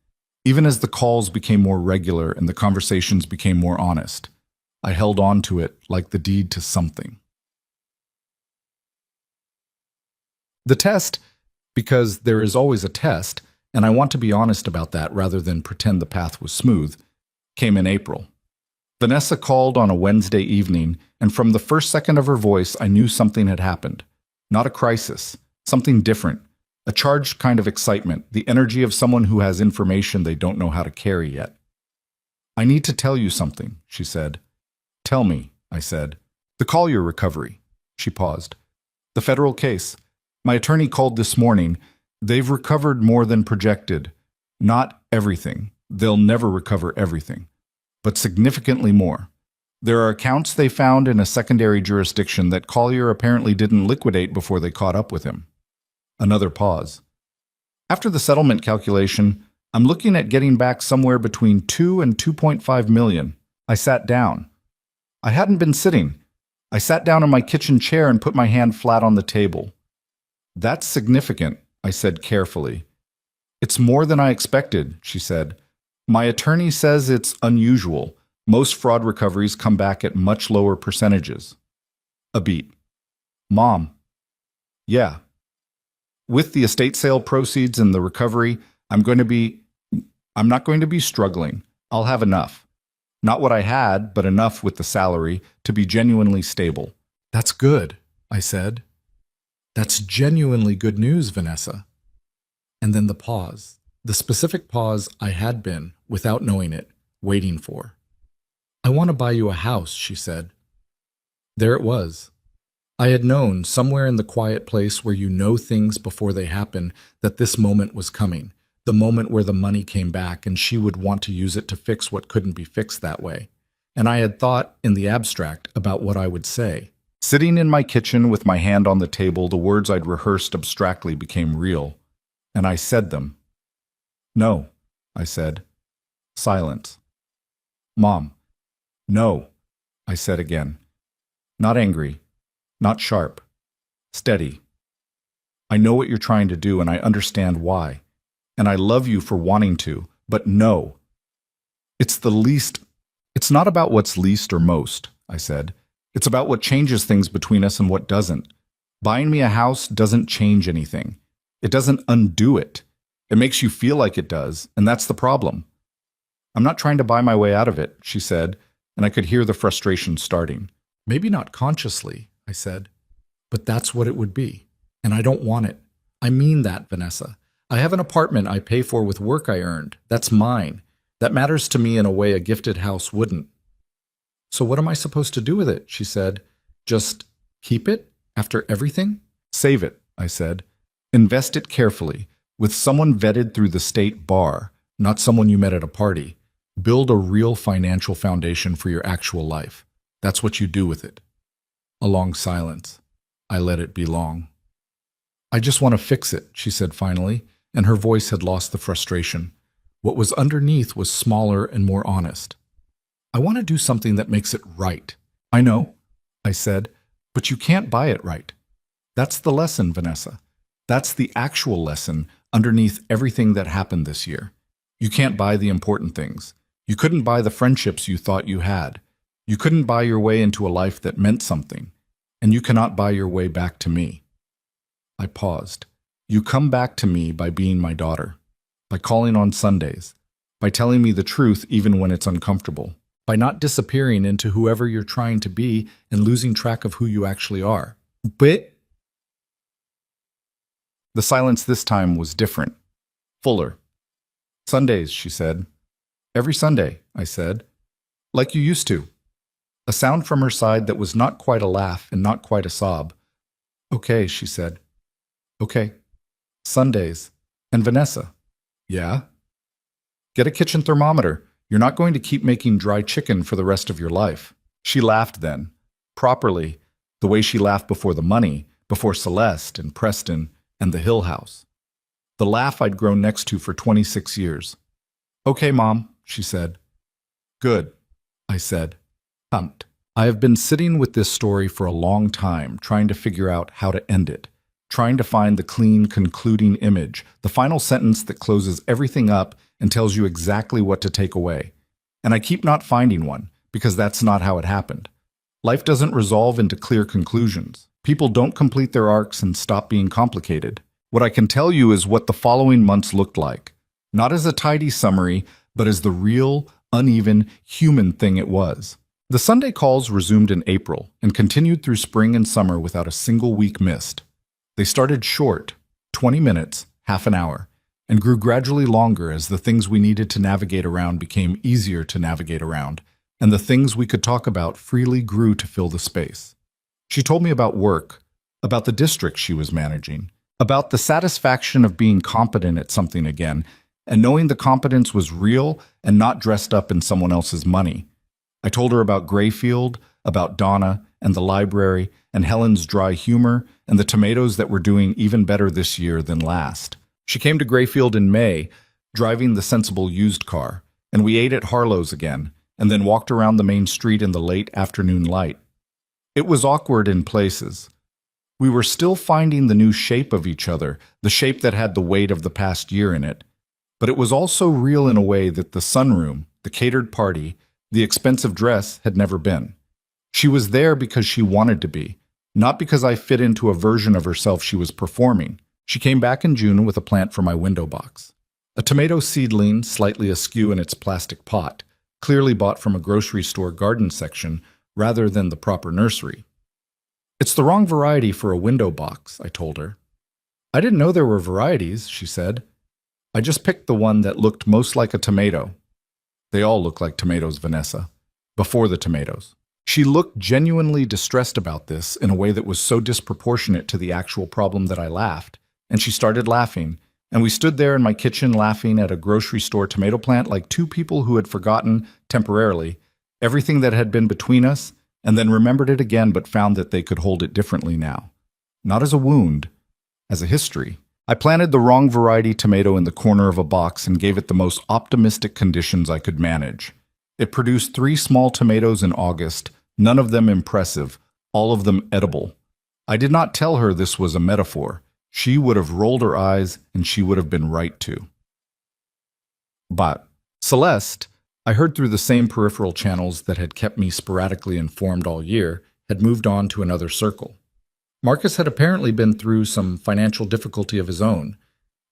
even as the calls became more regular and the conversations became more honest. I held on to it like the deed to something. The test, because there is always a test, and I want to be honest about that rather than pretend the path was smooth, came in April. Vanessa called on a Wednesday evening, and from the first second of her voice, I knew something had happened. Not a crisis, something different, a charged kind of excitement, the energy of someone who has information they don't know how to carry yet. "I need to tell you something," she said. "Tell me," I said. "The Collier recovery." She paused. "The federal case. My attorney called this morning. They've recovered more than projected. Not everything. They'll never recover everything. But significantly more. There are accounts they found in a secondary jurisdiction that Collier apparently didn't liquidate before they caught up with him." Another pause. "After the settlement calculation, I'm looking at getting back somewhere between 2 and 2.5 million. I sat down. I hadn't been sitting. I sat down in my kitchen chair and put my hand flat on the table. "That's significant," I said carefully. "It's more than I expected," she said. "My attorney says it's unusual. Most fraud recoveries come back at much lower percentages." A beat. "Mom." "Yeah. With the estate sale proceeds and the recovery, I'm not going to be struggling. I'll have enough. Not what I had, but enough with the salary to be genuinely stable." "That's good," I said. "That's genuinely good news, Vanessa." And then the pause, the specific pause I had been, without knowing it, waiting for. "I want to buy you a house," she said. There it was. I had known, somewhere in the quiet place where you know things before they happen, that this moment was coming, the moment where the money came back and she would want to use it to fix what couldn't be fixed that way. And I had thought, in the abstract, about what I would say. Sitting in my kitchen with my hand on the table, the words I'd rehearsed abstractly became real, and I said them. "No," I said. Silence. "Mom." "No," I said again. Not angry, not sharp, steady. "I know what you're trying to do, and I understand why. And I love you for wanting to, but no. It's not about what's least or most," I said. "It's about what changes things between us and what doesn't. Buying me a house doesn't change anything. It doesn't undo it. It makes you feel like it does, and that's the problem." "I'm not trying to buy my way out of it," she said, and I could hear the frustration starting. "Maybe not consciously," I said, "but that's what it would be, and I don't want it. I mean that, Vanessa. I have an apartment I pay for with work I earned. That's mine. That matters to me in a way a gifted house wouldn't." "So what am I supposed to do with it?" she said. "Just keep it after everything?" "Save it," I said. "Invest it carefully, with someone vetted through the state bar, not someone you met at a party. Build a real financial foundation for your actual life. That's what you do with it." A long silence. I let it be long. "I just want to fix it," she said finally, and her voice had lost the frustration. What was underneath was smaller and more honest. "I want to do something that makes it right." "I know," I said, "but you can't buy it right. That's the lesson, Vanessa. That's the actual lesson underneath everything that happened this year. You can't buy the important things. You couldn't buy the friendships you thought you had. You couldn't buy your way into a life that meant something. And you cannot buy your way back to me." I paused. "You come back to me by being my daughter, by calling on Sundays, by telling me the truth even when it's uncomfortable, by not disappearing into whoever you're trying to be and losing track of who you actually are." "But—" The silence this time was different, fuller. "Sundays," she said. "Every Sunday," I said. "Like you used to." A sound from her side that was not quite a laugh and not quite a sob. Okay, she said. Okay. Sundays. And Vanessa. Yeah? Get a kitchen thermometer. You're not going to keep making dry chicken for the rest of your life. She laughed then. Properly. The way she laughed before the money, before Celeste and Preston and the Hill House. The laugh I'd grown next to for 26 years. Okay, Mom, she said. Good, I said. Humped. I have been sitting with this story for a long time, trying to figure out how to end it, trying to find the clean, concluding image, the final sentence that closes everything up and tells you exactly what to take away. And I keep not finding one, because that's not how it happened. Life doesn't resolve into clear conclusions. People don't complete their arcs and stop being complicated. What I can tell you is what the following months looked like, not as a tidy summary, but as the real, uneven, human thing it was. The Sunday calls resumed in April and continued through spring and summer without a single week missed. They started short, 20 minutes, half an hour, and grew gradually longer as the things we needed to navigate around became easier to navigate around, and the things we could talk about freely grew to fill the space. She told me about work, about the district she was managing, about the satisfaction of being competent at something again, and knowing the competence was real and not dressed up in someone else's money. I told her about Grayfield, about Donna and the library, and Helen's dry humor, and the tomatoes that were doing even better this year than last. She came to Grayfield in May, driving the sensible used car, and we ate at Harlow's again, and then walked around the main street in the late afternoon light. It was awkward in places. We were still finding the new shape of each other, the shape that had the weight of the past year in it. But it was also real in a way that the sunroom, the catered party, the expensive dress had never been. She was there because she wanted to be, not because I fit into a version of herself she was performing. She came back in June with a plant for my window box. A tomato seedling, slightly askew in its plastic pot, clearly bought from a grocery store garden section rather than the proper nursery. It's the wrong variety for a window box, I told her. I didn't know there were varieties, she said. I just picked the one that looked most like a tomato. They all look like tomatoes, Vanessa. Before the tomatoes. She looked genuinely distressed about this in a way that was so disproportionate to the actual problem that I laughed, and she started laughing, and we stood there in my kitchen laughing at a grocery store tomato plant like two people who had forgotten, temporarily, everything that had been between us, and then remembered it again but found that they could hold it differently now. Not as a wound, as a history. I planted the wrong variety tomato in the corner of a box and gave it the most optimistic conditions I could manage. It produced 3 small tomatoes in August, none of them impressive, all of them edible. I did not tell her this was a metaphor. She would have rolled her eyes, and she would have been right to. But Celeste, I heard through the same peripheral channels that had kept me sporadically informed all year, had moved on to another circle. Marcus had apparently been through some financial difficulty of his own.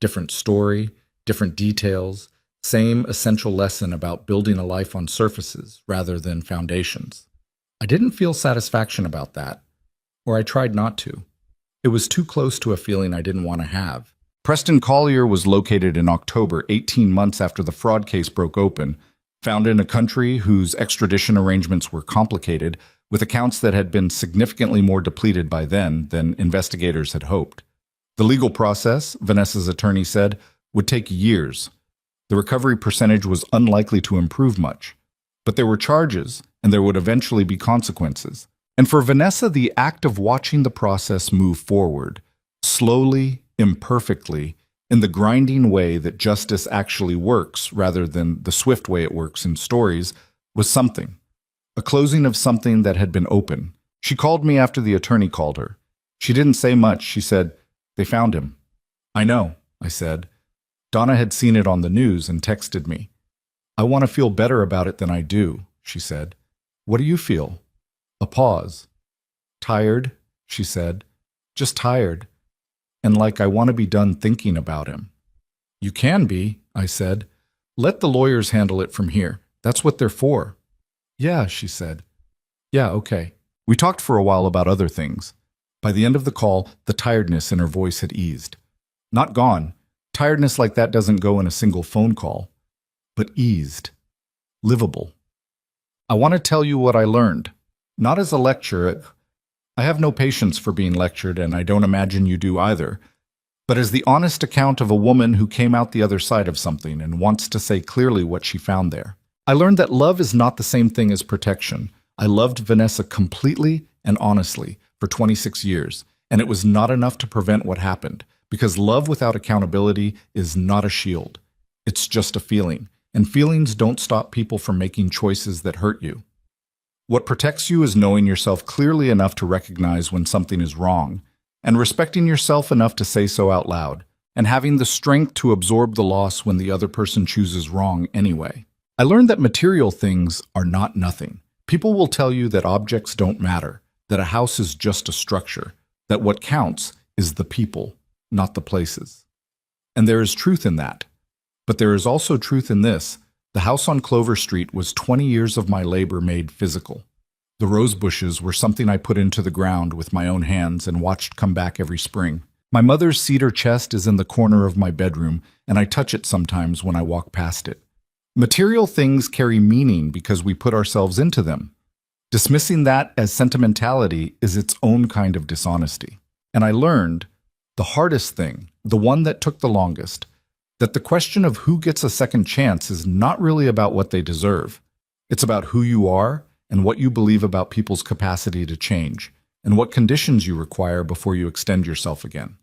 Different story, different details, same essential lesson about building a life on surfaces rather than foundations. I didn't feel satisfaction about that, or I tried not to. It was too close to a feeling I didn't want to have. Preston Collier was located in October, 18 months after the fraud case broke open, found in a country whose extradition arrangements were complicated, with accounts that had been significantly more depleted by then than investigators had hoped. The legal process, Vanessa's attorney said, would take years. The recovery percentage was unlikely to improve much. But there were charges, and there would eventually be consequences. And for Vanessa, the act of watching the process move forward, slowly, imperfectly, in the grinding way that justice actually works rather than the swift way it works in stories, was something. A closing of something that had been open. She called me after the attorney called her. She didn't say much. She said, "They found him." "I know," I said. Donna had seen it on the news and texted me. "I want to feel better about it than I do," she said. "What do you feel?" A pause. "Tired," she said. "Just tired. And like I want to be done thinking about him." "You can be," I said. "Let the lawyers handle it from here. That's what they're for." "Yeah," she said. "Yeah, okay." We talked for a while about other things. By the end of the call, the tiredness in her voice had eased. Not gone. Tiredness like that doesn't go in a single phone call. But eased. Livable. "I want to tell you what I learned," Not as a lecture. I have no patience for being lectured, and I don't imagine you do either. But as the honest account of a woman who came out the other side of something and wants to say clearly what she found there. I learned that love is not the same thing as protection. I loved Vanessa completely and honestly for 26 years, and it was not enough to prevent what happened, because love without accountability is not a shield. It's just a feeling, and feelings don't stop people from making choices that hurt you. What protects you is knowing yourself clearly enough to recognize when something is wrong, and respecting yourself enough to say so out loud, and having the strength to absorb the loss when the other person chooses wrong anyway. I learned that material things are not nothing. People will tell you that objects don't matter, that a house is just a structure, that what counts is the people, not the places. And there is truth in that. But there is also truth in this. The house on Clover Street was 20 years of my labor made physical. The rose bushes were something I put into the ground with my own hands and watched come back every spring. My mother's cedar chest is in the corner of my bedroom, and I touch it sometimes when I walk past it. Material things carry meaning because we put ourselves into them. Dismissing that as sentimentality is its own kind of dishonesty. And I learned, the hardest thing, the one that took the longest, that the question of who gets a second chance is not really about what they deserve. It's about who you are and what you believe about people's capacity to change, and what conditions you require before you extend yourself again.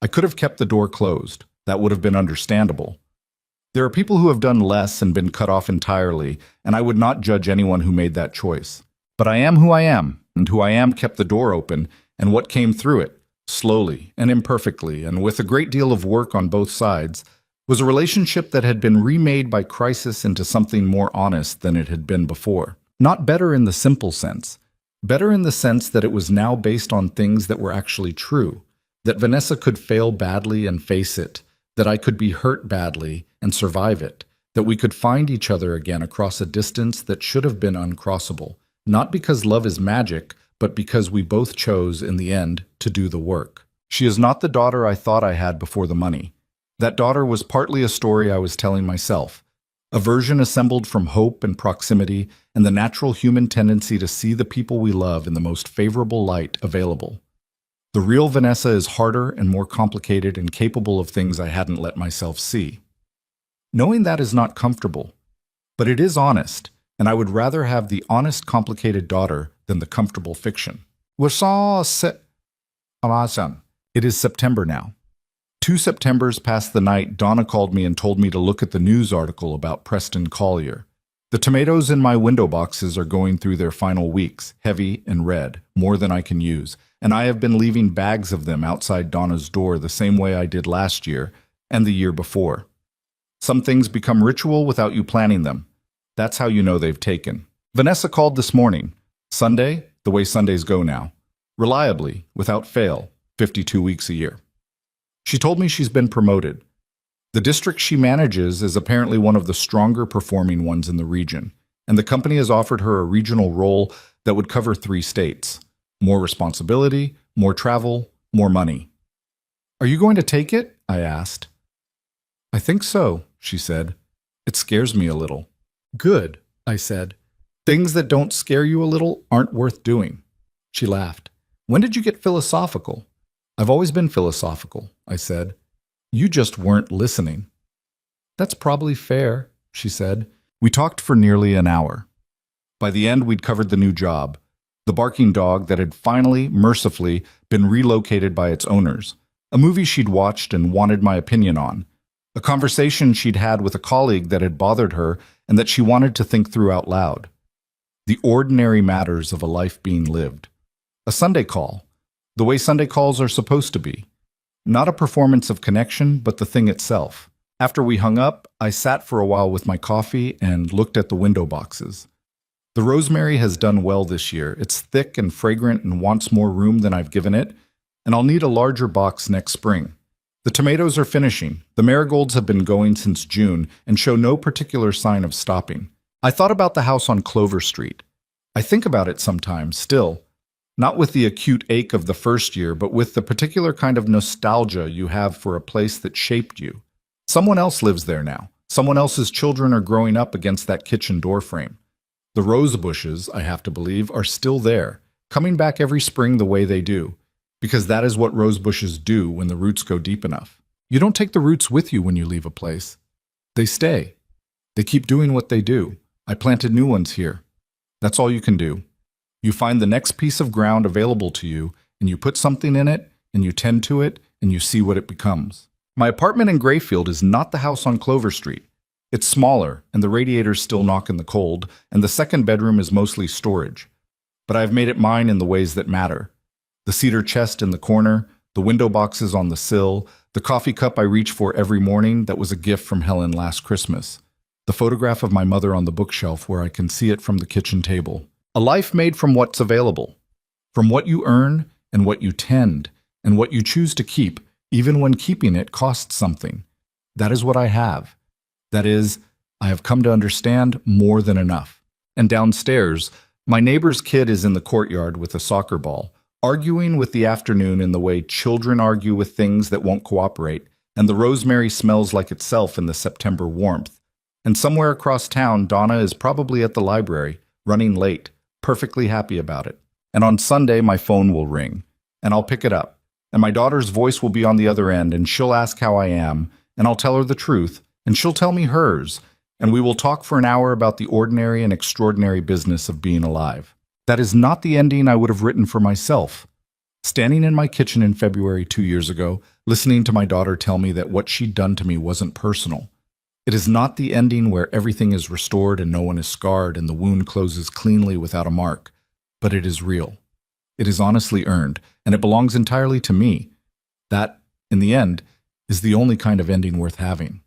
I could have kept the door closed. That would have been understandable. There are people who have done less and been cut off entirely, and I would not judge anyone who made that choice. But I am who I am, and who I am kept the door open, and what came through it, slowly and imperfectly, and with a great deal of work on both sides, was a relationship that had been remade by crisis into something more honest than it had been before. Not better in the simple sense, better in the sense that it was now based on things that were actually true, that Vanessa could fail badly and face it, that I could be hurt badly and survive it, that we could find each other again across a distance that should have been uncrossable, not because love is magic, but because we both chose, in the end, to do the work. She is not the daughter I thought I had before the money. That daughter was partly a story I was telling myself, a version assembled from hope and proximity and the natural human tendency to see the people we love in the most favorable light available. The real Vanessa is harder and more complicated and capable of things I hadn't let myself see. Knowing that is not comfortable, but it is honest, and I would rather have the honest, complicated daughter than the comfortable fiction. It is September now. 2 Septembers past the night, Donna called me and told me to look at the news article about Preston Collier. The tomatoes in my window boxes are going through their final weeks, heavy and red, more than I can use, and I have been leaving bags of them outside Donna's door the same way I did last year and the year before. Some things become ritual without you planning them. That's how you know they've taken. Vanessa called this morning. Sunday, the way Sundays go now. Reliably, without fail, 52 weeks a year. She told me she's been promoted. The district she manages is apparently one of the stronger performing ones in the region, and the company has offered her a regional role that would cover 3 states. More responsibility, more travel, more money. Are you going to take it? I asked. I think so, she said. It scares me a little. Good, I said. Things that don't scare you a little aren't worth doing. She laughed. When did you get philosophical? I've always been philosophical, I said. You just weren't listening. That's probably fair, she said. We talked for nearly an hour. By the end, we'd covered the new job, the barking dog that had finally, mercifully, been relocated by its owners, a movie she'd watched and wanted my opinion on, a conversation she'd had with a colleague that had bothered her and that she wanted to think through out loud. The ordinary matters of a life being lived. A Sunday call, the way Sunday calls are supposed to be. Not a performance of connection, but the thing itself. After we hung up, I sat for a while with my coffee and looked at the window boxes. The rosemary has done well this year. It's thick and fragrant and wants more room than I've given it, and I'll need a larger box next spring. The tomatoes are finishing. The marigolds have been going since June and show no particular sign of stopping. I thought about the house on Clover Street. I think about it sometimes, still. Not with the acute ache of the first year, but with the particular kind of nostalgia you have for a place that shaped you. Someone else lives there now. Someone else's children are growing up against that kitchen door frame. The rose bushes, I have to believe, are still there, coming back every spring the way they do, because that is what rose bushes do when the roots go deep enough. You don't take the roots with you when you leave a place. They stay. They keep doing what they do. I planted new ones here. That's all you can do. You find the next piece of ground available to you, and you put something in it, and you tend to it, and you see what it becomes. My apartment in Grayfield is not the house on Clover Street. It's smaller, and the radiators still knock in the cold, and the second bedroom is mostly storage. But I've made it mine in the ways that matter. The cedar chest in the corner, the window boxes on the sill, the coffee cup I reach for every morning that was a gift from Helen last Christmas, the photograph of my mother on the bookshelf where I can see it from the kitchen table. A life made from what's available, from what you earn and what you tend and what you choose to keep, even when keeping it costs something. That is what I have. That is, I have come to understand more than enough. And downstairs, my neighbor's kid is in the courtyard with a soccer ball, arguing with the afternoon in the way children argue with things that won't cooperate, and the rosemary smells like itself in the September warmth. And somewhere across town, Donna is probably at the library, running late, perfectly happy about it. And on Sunday, my phone will ring, and I'll pick it up, and my daughter's voice will be on the other end, and she'll ask how I am, and I'll tell her the truth, and she'll tell me hers, and we will talk for an hour about the ordinary and extraordinary business of being alive. That is not the ending I would have written for myself. Standing in my kitchen in February 2 years ago, listening to my daughter tell me that what she'd done to me wasn't personal. It is not the ending where everything is restored and no one is scarred and the wound closes cleanly without a mark, but it is real. It is honestly earned, and it belongs entirely to me. That, in the end, is the only kind of ending worth having.